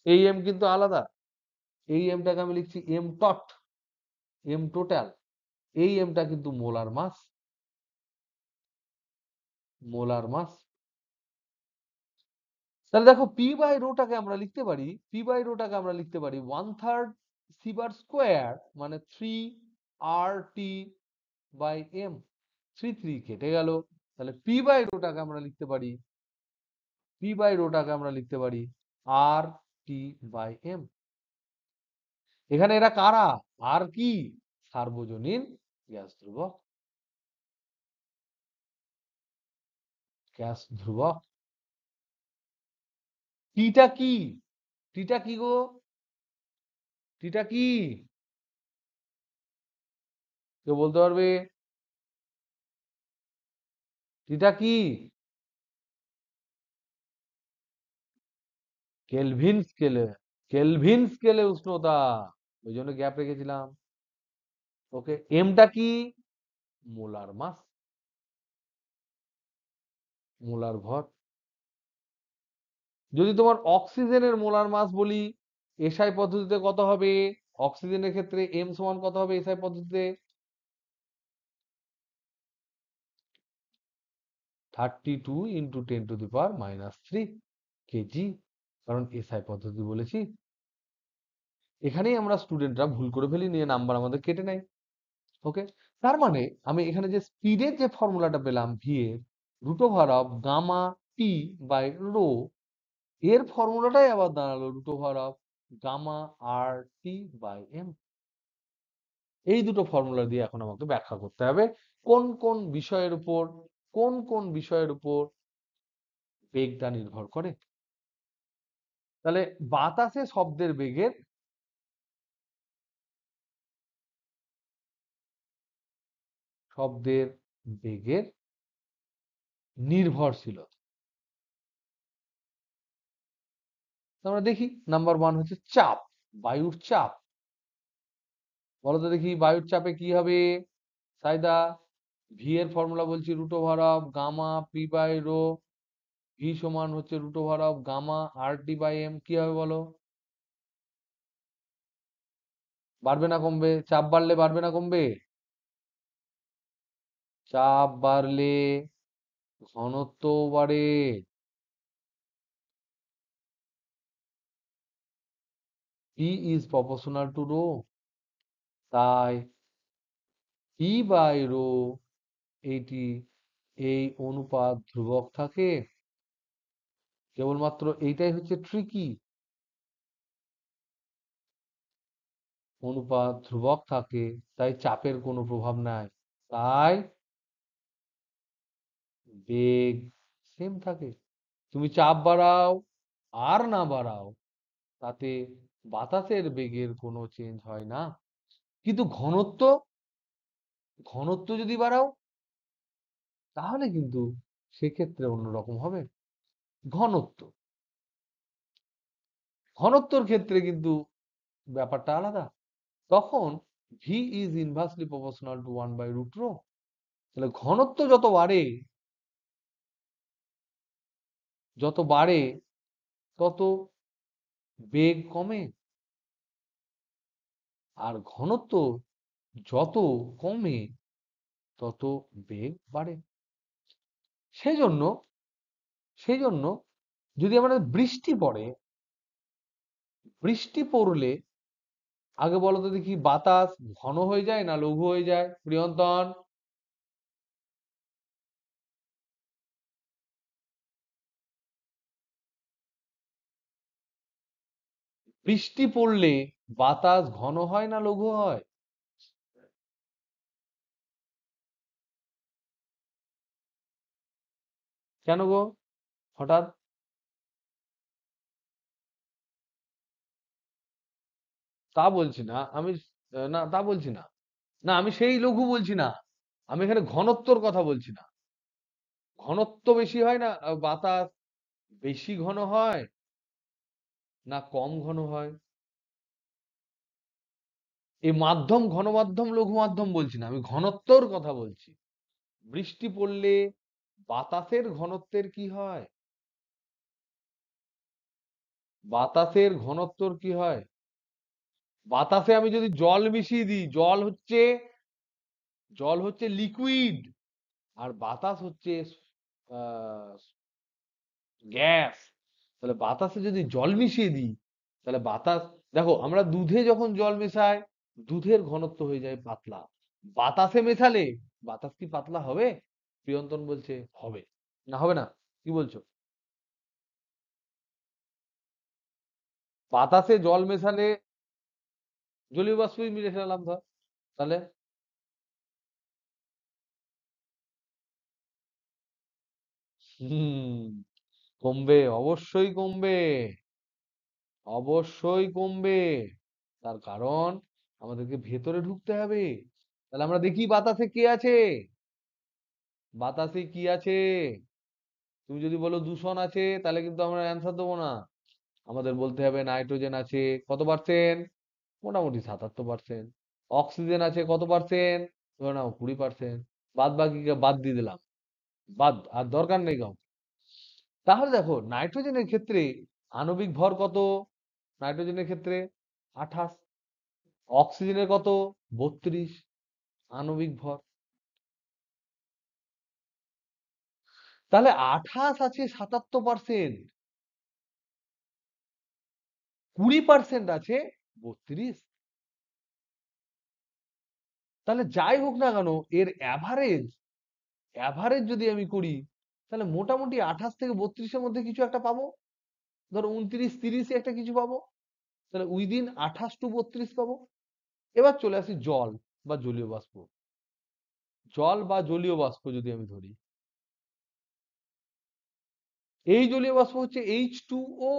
এই এম কিন্তু আলাদা, এই এমটাকে আমি লিখছি এম টট, এম টোটাল। এই এমটা কিন্তু মোলার মাস, মোলার মাস। তাহলে দেখো পি বাই রোটাকে আমরা লিখতে পারি, পি বাই রোটাকে আমরা লিখতে পারি one third C bar square মানে 3 RT বাই এম। 3 কেটে গেল, তাহলে পি বাই রোটাকে আমরা লিখতে পারি, পি বাই রোটাকে আমরা লিখতে পারি RT বাই এম। এখানে এরা কারা? আর কি? সার্বজনীন গ্যাস ধ্রুবক, গ্যাস ধ্রুবক। টিটা কি? টিটা কি গো? টিটা কি? কেউ বলতে পারবে? টিটা কি? কেলভিন স্কেলে, কেলভিন স্কেলে উষ্ণতা, ওই জন্য গ্যাপ রেখেছিলাম। ওকে, এমটা কি? মোলার মাস, মোলার ভর। যদি তোমার অক্সিজেনের মোলার মাস বলি, এসআই পদ্ধতিতে কত হবে? অক্সিজেনের ক্ষেত্রে এম সমান কত হবে এসআই পদ্ধতিতে? 32 ইন্টু 10⁻³ কেজি, কারণ এসআই পদ্ধতি বলেছি। এখানেই আমরা স্টুডেন্টরা ভুল করে ফেলি, নিয়ে নাম্বার আমাদের কেটে নেয়। ওকে, তার মানে আমি এখানে যে স্পিডের যে ফর্মুলাটা পেলাম ভি এর root over of gamma P by rho, এর ফর্মুলাটাই আবার দাঁড়ালো root over of gamma R T by M. এই দুটো ফর্মুলা দিয়ে এখন আমাকে ব্যাখ্যা করতে হবে কোন কোন বিষয়ের উপর, কোন কোন বিষয়ের উপর বেগটা নির্ভর করে। তাহলে বাতাসে শব্দের বেগের নির্ভরশীলতা আমরা দেখি। নাম্বার ওয়ান হচ্ছে চাপ, বায়ুর চাপ। বলতো দেখি বায়ুর চাপে কি হবে সাইদা? ভি এর ফর্মুলা বলছি root over of gamma P by rho, V সমান হচ্ছে root over of gamma R T by M. কি হবে বলো? বাড়বে না কমবে? চাপ বাড়লে বাড়বে না কমবে? চাপ বাড়লে ঘনত্ব বাড়ে। P is proportional to rho, তাই পি বাই রো এইটি, এই অনুপাত ধ্রুবক থাকে। কেবলমাত্র এইটাই হচ্ছে ট্রিকি, অনুপাত ধ্রুবক থাকে, তাই চাপের কোনো প্রভাব নাই, তাই বেগ সেম থাকে। তুমি চাপ বাড়াও আর না বাড়াও, তাতে বাতাসের বেগের কোনো চেঞ্জ হয় না। কিন্তু ঘনত্ব, ঘনত্ব যদি বাড়াও তাহলে কিন্তু সেক্ষেত্রে অন্যরকম হবে। ঘনত্ব, ঘনত্বর ক্ষেত্রে কিন্তু ব্যাপারটা আলাদা। তখন V is inversely proportional to 1/√ρ। তাহলে ঘনত্ব যত বাড়ে তত বেগ কমে, আর ঘনত্ব যত কমে তত বেগ বাড়ে। সেই জন্য সেই জন্য যদি আমাদের বৃষ্টি পড়ে, বৃষ্টি পড়লে আগে বলো তো দেখি, বাতাস ঘন হয়ে যায় না লঘু হয়ে যায় প্রিয়ন্তন? বৃষ্টি পড়লে বাতাস ঘন হয় না লঘু হয়? কেন গো হঠাৎ? তা বলছি না আমি, না তা বলছি না, না আমি সেই লঘু বলছি না, আমি এখানে ঘনত্বর কথা বলছি না। ঘনত্ব বেশি হয় না বাতাস বেশি ঘন হয় না কম ঘন হয়? এই মাধ্যম, ঘন মাধ্যম লঘু মাধ্যম বলছি না, আমি ঘনত্বর কথা বলছি। বৃষ্টি পড়লে বাতাসের ঘনত্বের কি হয়? বাতাসের ঘনত্বর কি হয়? বাতাসে আমি যদি জল মিশিয়ে দিই, জল হচ্ছে লিকুইড, আর বাতাস হচ্ছে গ্যাস। তাহলে বাতাসে যদি জল মিশিয়ে দিই, তাহলে বাতাস, দেখো আমরা দুধে যখন জল মেশাই, দুধের ঘনত্ব হয়ে যায় পাতলা। বাতাসে মেশালে বাতাস কি পাতলা হবে? প্রিয়ন্তন বলছে হবে। না হবে না? কি বলছো? বাতাসে জল মেশালে জলীয় বাষ্পই মিলে ফেলাম ধর, তাহলে হুম, কমবে, অবশ্যই কমবে, অবশ্যই কমবে। তার কারণ আমাদেরকে ভেতরে ঢুকতে হবে। তাহলে আমরা দেখি বাতাসে কি আছে। বাতাসে কি আছে? তুমি যদি বলো দূষণ আছে, তাহলে কিন্তু আমরা অ্যান্সার দেবো না। আমাদের বলতে হবে নাইট্রোজেন আছে কত পার্সেন্ট, মোটামুটি 77%। অক্সিজেন আছে কত পার্সেন্ট, ধরে নাও 20%। বাদ বাকি বাদ দিয়ে দিলাম, বাদ আর দরকার নেই কাউ। তাহলে দেখো নাইট্রোজেনের ক্ষেত্রে আণবিক ভর কত? নাইট্রোজেনের ক্ষেত্রে 28। অক্সিজেনের কত? 32 আণবিক ভর। তাহলে 28 আছে 77%, 20% আছে 32। তাহলে যাই হোক না কেন, এর অ্যাভারেজ, অ্যাভারেজ যদি আমি করি, তাহলে মোটামুটি 28 থেকে 32-এর মধ্যে কিছু একটা পাবো। ধরো 29-30 একটা কিছু পাবো। তাহলে উইদিন 28 টু 32 পাবো। এবার চলে আসি জল বা জলীয় বাষ্প। জল বা জলীয় বাষ্প যদি আমি ধরি, এই জলীয় বাষ্প হচ্ছে H2O।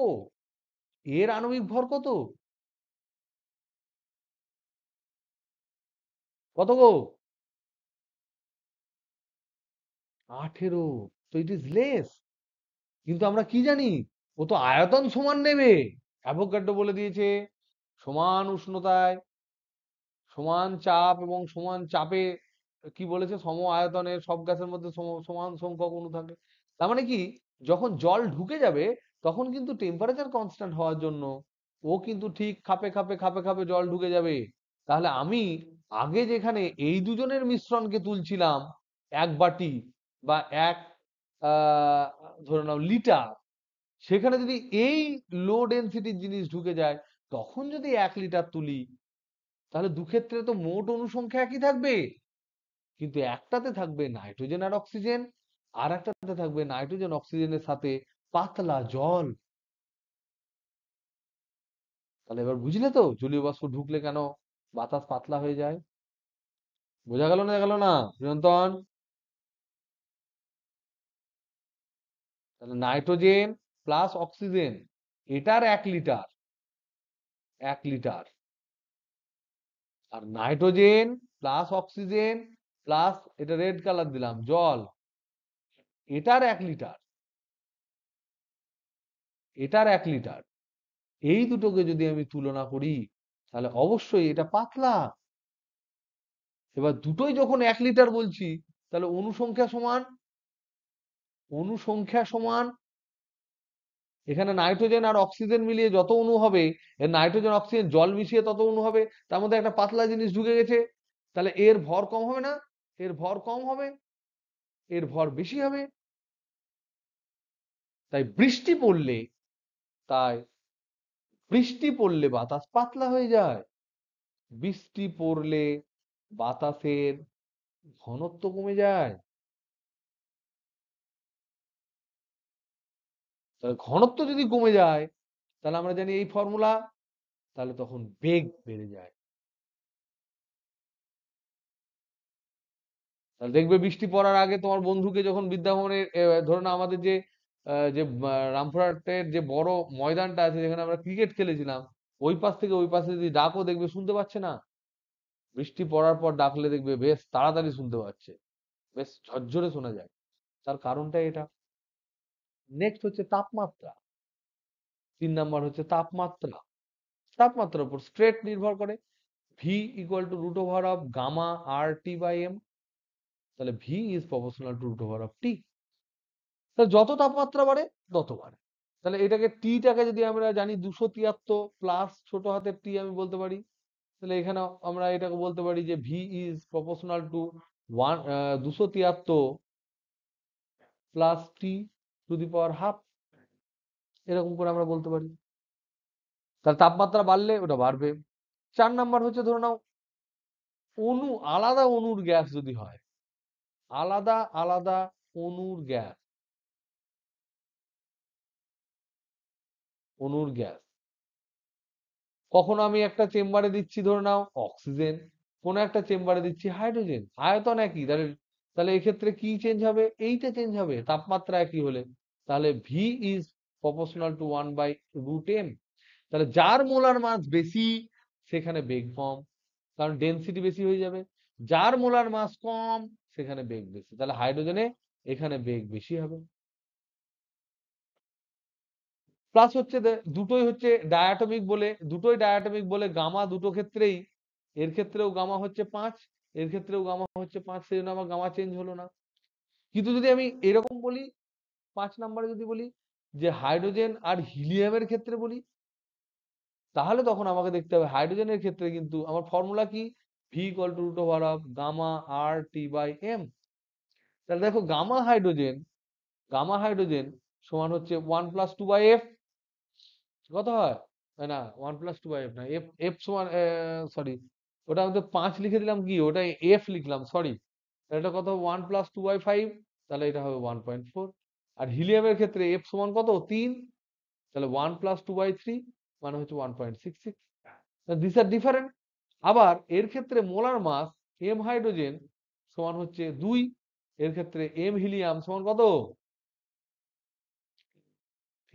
এর আণবিক ভর কত? কত গো? 18। তো ইট ইজ লেস। কিন্তু আমরা কি জানি, ও তো আয়তন সমান নেবে। অ্যাভোগাড্রো বলে দিয়েছে সমান উষ্ণতায় সমান চাপ এবং সমান চাপে, কি বলেছে, সম আয়তনের সব গ্যাসের মধ্যে সমান সংখ্যক অণু থাকে। তার মানে কি, যখন জল ঢুকে যাবে তখন কিন্তু টেম্পারেচার কনস্ট্যান্ট হওয়ার জন্য ও কিন্তু ঠিক খাপে খাপে খাপে খাপে জল ঢুকে যাবে। তাহলে আমি আগে যেখানে এই দুজনের মিশ্রণকে তুলছিলাম এক বাটি বা এক আহ ধরে নাও লিটার, সেখানে যদি এই লো ডেনসিটির জিনিস ঢুকে যায়, তখন যদি 1 লিটার তুলি, তাহলে দুক্ষেত্রে তো মোট অনুসংখ্যা একই থাকবে, কিন্তু একটাতে থাকবে নাইট্রোজেন আর অক্সিজেন, আর একটাতে থাকবে নাইট্রোজেন অক্সিজেনের সাথে পাতলা জল। তাহলে এবার বুঝলে তো জলীয় বাষ্প ঢুকলে কেন বাতাস পাতলা হয়ে যায়? বোঝা গেল না গেল না নিরন্তন? তাহলে নাইট্রোজেন প্লাস অক্সিজেন, এটার 1 লিটার, 1 লিটার। আর নাইট্রোজেন প্লাস অক্সিজেন প্লাস, এটা রেড কালার দিলাম, জল, এটার 1 লিটার, এটার 1 লিটার। এই দুটোকে যদি আমি তুলনা করি, তাহলে অবশ্যই এটা পাতলা। এবার দুটোই যখন 1 লিটার বলছি, তাহলে অনুসংখ্যা সমান, অনুসংখ্যা সমান। এখানে নাইট্রোজেন আর অক্সিজেন মিলিয়ে যত অণু হবে, এর নাইট্রোজেন অক্সিজেন জল মিশিয়ে তত অণু হবে। তার মধ্যে একটা পাতলা জিনিস ঢুকে গেছে, তাহলে এর ভর কম হবে না? এর ভর কম হবে, এর ভর বেশি হবে। তাই তাই বৃষ্টি পড়লে বাতাস পাতলা হয়ে যায়, বৃষ্টি পড়লে বাতাসের ঘনত্ব কমে যায়। তাহলে ঘনত্ব যদি কমে যায়, তাহলে আমরা জানি এই ফর্মুলা, তাহলে তখন বেগ বেড়ে যায়। তাহলে দেখবে বৃষ্টি পড়ার আগে তোমার বন্ধুকে যখন বিদ্যাভবনে, ধরো না আমাদের যে রামপুরহাটের যে বড় ময়দানটা আছে যেখানে আমরা ক্রিকেট খেলেছিলাম, ওই পাশ থেকে ওই পাশে যদি ডাকো দেখবে শুনতে পাচ্ছে না। বৃষ্টি পড়ার পর ডাকলে দেখবে বেশ তাড়াতাড়ি শুনতে পাচ্ছে, বেশ ঝরঝরে শোনা যায়। তার কারণটা এটা। নেক্সট হচ্ছে তাপমাত্রা। 3 নাম্বার হচ্ছে তাপমাত্রা। তাপমাত্রার উপর স্ট্রেট নির্ভর করে। V equal to root over of gamma R T by M. তাহলে V is proportional to root over of T. তাহলে যত তাপমাত্রা বাড়ে তত বাড়ে। তাহলে এটাকে টিটাকে যদি আমরা জানি 273 প্লাস ছোট হাতের টি আমি বলতে পারি, তাহলে এখানে আমরা এটাকে বলতে পারি যে V is proportional two 273 plus T two the power half, এরকম করে আমরা বলতে পারি। তাহলে তাপমাত্রা বাড়লে ওটা বাড়বে। 4 নাম্বার হচ্ছে ধরে নাও আলাদা অণুর গ্যাস যদি হয়, আলাদা আলাদা অণুর গ্যাস কখনো আমি একটা চেম্বারে দিচ্ছি ধরে নাও অক্সিজেন, কোন একটা চেম্বারে দিচ্ছি হাইড্রোজেন, আয়তন একই, তাহলে তাহলে এক্ষেত্রে কি চেঞ্জ হবে? এইটা চেঞ্জ হবে তাপমাত্রা একই হলে। তাহলে V is proportional two 1/√m। তাহলে যার মোলার মাস বেশি সেখানে বেগ কম, কারণ ডেনসিটি বেশি হয়ে যাবে। যার মোলার মাস কম সেখানে বেগ বেশি, তাহলে হাইড্রোজেনে এখানে বেগ বেশি হবে। প্লাস হচ্ছে দুটোই ডায়াটমিক বলে গামা দুটো ক্ষেত্রেই, এর ক্ষেত্রেও গামা হচ্ছে 5, এর ক্ষেত্রেও গামা হচ্ছে 5, সেই জন্য আমার গামা চেঞ্জ হলো না। কিন্তু যদি আমি এরকম বলি, 5 নাম্বারে যদি বলি যে হাইড্রোজেন আর হিলিয়ামের ক্ষেত্রে বলি, তাহলে তখন আমাকে দেখতে হবে হাইড্রোজেনের ক্ষেত্রে কিন্তু আমার ফর্মুলা কি, V equal to root over of gamma R T by M. তাহলে দেখো গামা হাইড্রোজেন সমান হচ্ছে 1+2/f। কত হয়? না, 1+2/f না, এফ এফ সমান, সরি, ওটা আমাদের 5 লিখে দিলাম, কি ওটা এফ লিখলাম, সরি। এটা কত? 1+2/5, তাহলে এটা হবে 1.4। আর হিলিয়ামের ক্ষেত্রে এফ সমান কত? 3, তাহলে 1+2/3 মানে হচ্ছে 1.66। This are different. আবার এর ক্ষেত্রে মোলার মাস এম হাইড্রোজেন সমান হচ্ছে 2, এর ক্ষেত্রে এম হিলিয়াম সমান কত?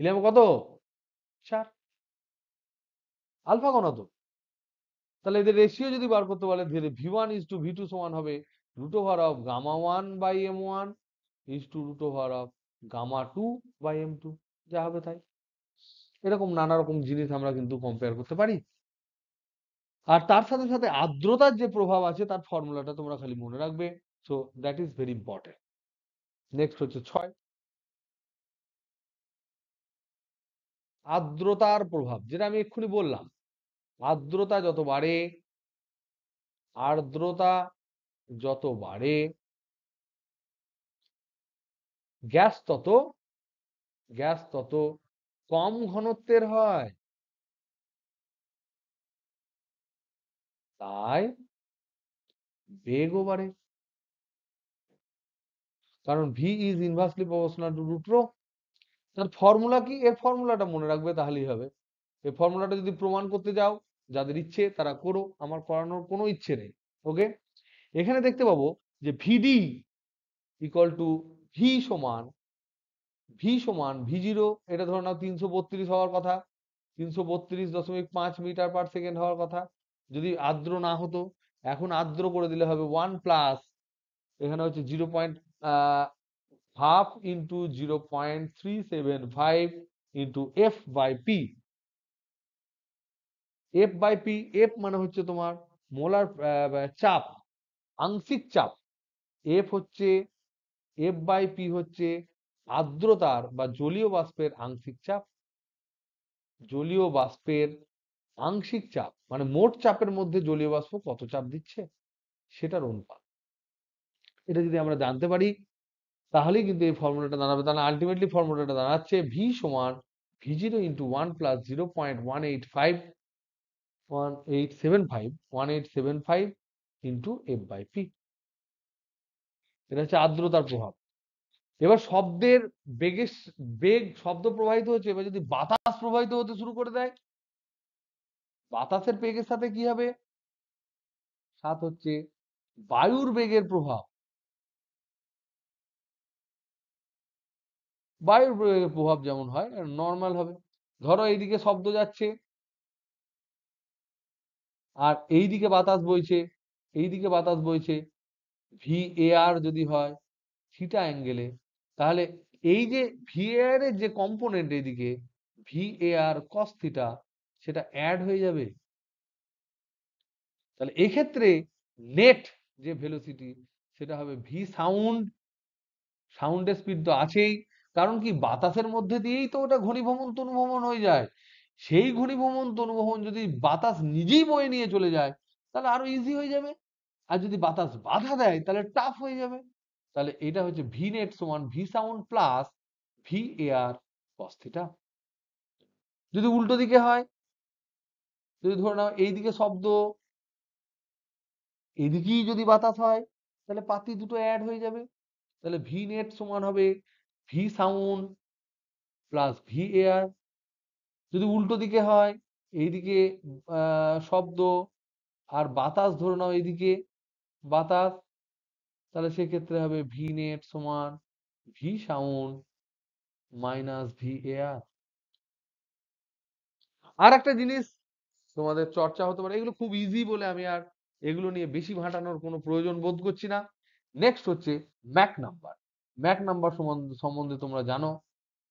হিলিয়াম কত? 4। আলফা কত? তাহলে এদের রেশিও যদি বার করতে বলে, ধীরে V1:V2 সমান হবে root over of gamma 1/m1 is to root over of gamma 2/m2, যা হবে তাই। এরকম নানা রকম জিনিস আমরা কিন্তু কম্পেয়ার করতে পারি। আর তার সাথে সাথে আর্দ্রতার যে প্রভাব আছে তার ফর্মুলাটা তোমরা খালি মনে রাখবে। So that is very important. Next হচ্ছে 6, আর্দ্রতার প্রভাব, যেটা আমি এক্ষুনি বললাম। আর্দ্রতা যত বাড়ে আর্দ্রতা যত বাড়ে গ্যাস তত গ্যাস তত কম ঘনত্বের হয়। তাই বেগও বাড়ে, কারণ V is inversely proportional to root rho. তার ফর্মুলা কি? এর ফর্মুলাটা মনে রাখবে তাহলেই হবে। এই ফর্মুলাটা যদি প্রমাণ করতে যাও, যাদের ইচ্ছে তারা করো, আমার করানোর কোনো ইচ্ছে নেই। ওকে, এখানে দেখতে পাবো যে ভিডি ইকুয়াল টু ভি সমান V0, এটা ধরো নাও 332 হওয়ার কথা, 332.5 মিটার/সেকেন্ড হওয়ার কথা যদি আর্দ্র না হতো। এখন আর্দ্র করে দিলে হবে 1 প্লাস, এখানে হচ্ছে 0.5 into 0.375 into F/P। F/P, F মানে হচ্ছে তোমার মোলার চাপ, আংশিক চাপ। এফ হচ্ছে F/P হচ্ছে আর্দ্রতার বা জলীয় বাষ্পের আংশিক চাপ। জলীয় বাষ্পের আংশিক চাপ মানে মোট চাপের মধ্যে জলীয় বাষ্প কত চাপ দিচ্ছে সেটার অনুপাত। এটা যদি আমরা জানতে পারি তাহলেই কিন্তু এই ফর্মুলাটা দাঁড়াবে। তাহলে আলটিমেটলি ফর্মুলাটা দাঁড়াচ্ছে ভি সমান V0 into 1 plus 0.1875 into F/P। এটা হচ্ছে আর্দ্রতার প্রভাব। এবার শব্দের বেগের বেগ, শব্দ প্রবাহিত হচ্ছে, এবার যদি বাতাস প্রবাহিত হতে শুরু করে দেয়, বাতাসের বেগের সাথে কি হবে? সাথে হচ্ছে বায়ুর বেগের প্রভাব। বায়ুর বেগের প্রভাব যেমন হয় নর্মাল হবে। ধরো এইদিকে শব্দ যাচ্ছে আর এইদিকে বাতাস বইছে, এইদিকে বাতাস বইছে, VAR যদি হয় থিটা অ্যাঙ্গেলে, তাহলে এই যে VAR এর যে কম্পোনেন্ট এইদিকে VAR cos থিটা, সেটা অ্যাড হয়ে যাবে। তাহলে এক্ষেত্রে নেট যে ভেলোসিটি সেটা হবে ভি সাউন্ড। সাউন্ডের স্পিড তো আছেই, কারণ কি বাতাসের মধ্যে দিয়েই তো ওটা ঘনীভবন তনুভবন হয়ে যায়। সেই ঘনীভবন তনুভবন যদি বাতাস নিজেই বয়ে নিয়ে চলে যায় তাহলে আরো ইজি হয়ে যাবে, আর যদি বাতাস বাধা দেয় তাহলে টাফ হয়ে যাবে। তাহলে এটা হচ্ছে ভি নেট সমান V sound plus VAR cos theta. যদি উল্টো দিকে হয়, যদি ধরে নাও এইদিকে শব্দ, এদিকেই যদি বাতাস হয়, তাহলে পাতি দুটো অ্যাড হয়ে যাবে। তাহলে ভি নেট সমান হবে ভি সাউন্ড প্লাস VAR। যদি উল্টো দিকে হয়, এইদিকে শব্দ আর বাতাস ধরে নাও এইদিকে বাতাস, তাহলে সেক্ষেত্রে হবে ভি নেট সমান ভি সাউন্ড মাইনাস VAR। আর একটা জিনিস তোমাদের চর্চা হতে পারে, এগুলো খুব ইজি বলে আমি আর এগুলো নিয়ে বেশি ভাটানোর কোনো প্রয়োজন বোধ করছি না। নেক্সট হচ্ছে ম্যাক নাম্বার। ম্যাক নাম্বার সম্বন্ধে তোমরা জানো।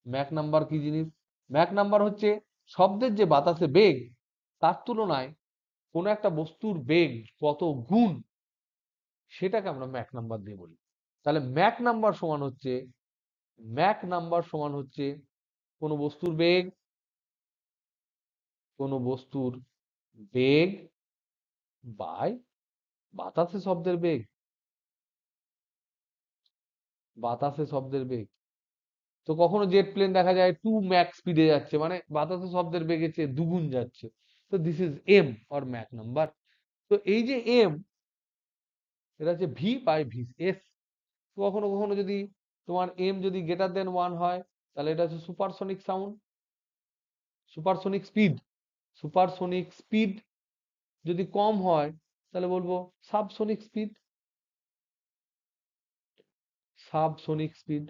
ম্যাক নাম্বার কি জিনিস? ম্যাক নাম্বার হচ্ছে শব্দের যে বাতাসে বেগ, তার তুলনায় কোনো একটা বস্তুর বেগ কত গুণ, সেটাকে আমরা ম্যাক নাম্বার দিয়ে বলি। তাহলে ম্যাক নাম্বার সমান হচ্ছে কোনো বস্তুর বেগ, কোনো বস্তুর বেগ বাই বাতাসে শব্দের বেগ, বাতাসে শব্দের বেগ। তো কখনো জেট প্লেন দেখা যায় 2 ম্যাক স্পিডে যাচ্ছে, মানে বাতাসে শব্দের বেগের চেয়ে দুগুণ যাচ্ছে। তো this is M or Mach number. তো এই যে এম, এটা হচ্ছে ভি বাই ভি এস। কখনো কখনো যদি তোমার এম যদি গ্রেটার দেন 1 হয়, তাহলে এটা হচ্ছে supersonic sound, supersonic speed. Supersonic speed যদি কম হয় তাহলে বলবো সাবসনিক স্পিড, সাবসনিক স্পিড।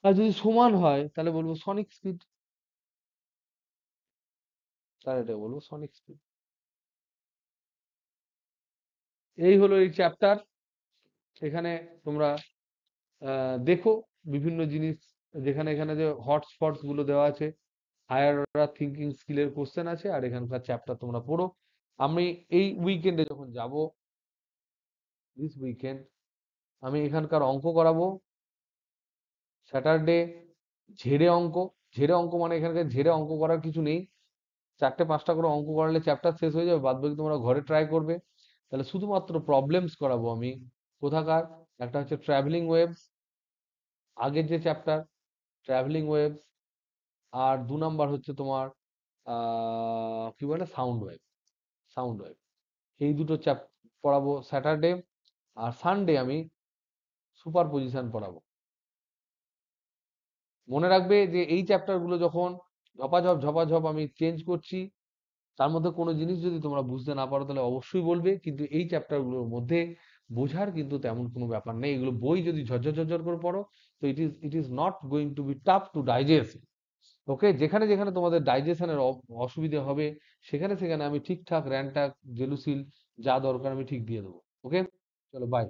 আর যদি সমান হয় তাহলে বলবো সনিক স্পিড, তাহলে এটা বলবো সনিক স্পিড। এই হলো এই চ্যাপ্টার। এখানে তোমরা দেখো বিভিন্ন জিনিস, যেখানে এখানে যে হটস্পটস গুলো দেওয়া আছে, হায়ার থিঙ্কিং স্কিলের কোশ্চেন আছে, আর এখানকার চ্যাপ্টার তোমরা পড়ো। আমি এই উইকেন্ডে যখন যাব, দিস উইকেন্ড, আমি এখানকার অঙ্ক করাবো। স্যাটারডে ঝেড়ে অঙ্ক। ঝেড়ে অঙ্ক মানে এখানকার ঝেড়ে অঙ্ক করার কিছু নেই, 4টে 5টা করে অঙ্ক করালে চ্যাপ্টার শেষ হয়ে যাবে, বাদ বাকি তোমরা ঘরে ট্রাই করবে। তাহলে শুধুমাত্র প্রবলেমস করাবো আমি। কোথাকার? একটা হচ্ছে ট্রাভেলিং ওয়েভস, আগের যে চ্যাপ্টার ট্রাভেলিং ওয়েভস, আর 2 নাম্বার হচ্ছে তোমার কি বলে সাউন্ড ওয়েভ। সাউন্ড ওয়েভ, এই দুটো পড়াবো স্যাটারডে। আর সানডে আমি সুপার পজিশন পড়াবো। মনে রাখবে যে এই চ্যাপ্টার গুলো যখন ঝপাঝপ ঝপাঝপ আমি চেঞ্জ করছি, তার মধ্যে কোনো জিনিস যদি তোমরা বুঝতে না পারো তাহলে অবশ্যই বলবে, কিন্তু এই চ্যাপ্টার গুলোর মধ্যে বোঝার কিন্তু তেমন কোনো ব্যাপার নেই। এগুলো বই যদি ঝরঝর ঝরঝর করে পড়ো, তো it is not going to be tough to digest. Okay, যেখানে যেখানে তোমাদের ডাইজেশনের অসুবিধা হবে, সেখানে সেখানে আমি ঠিকঠাক র্যানটাক জেলুসিল যা দরকার আমি ঠিক দিয়ে দেবো। ওকে, চলো বাই।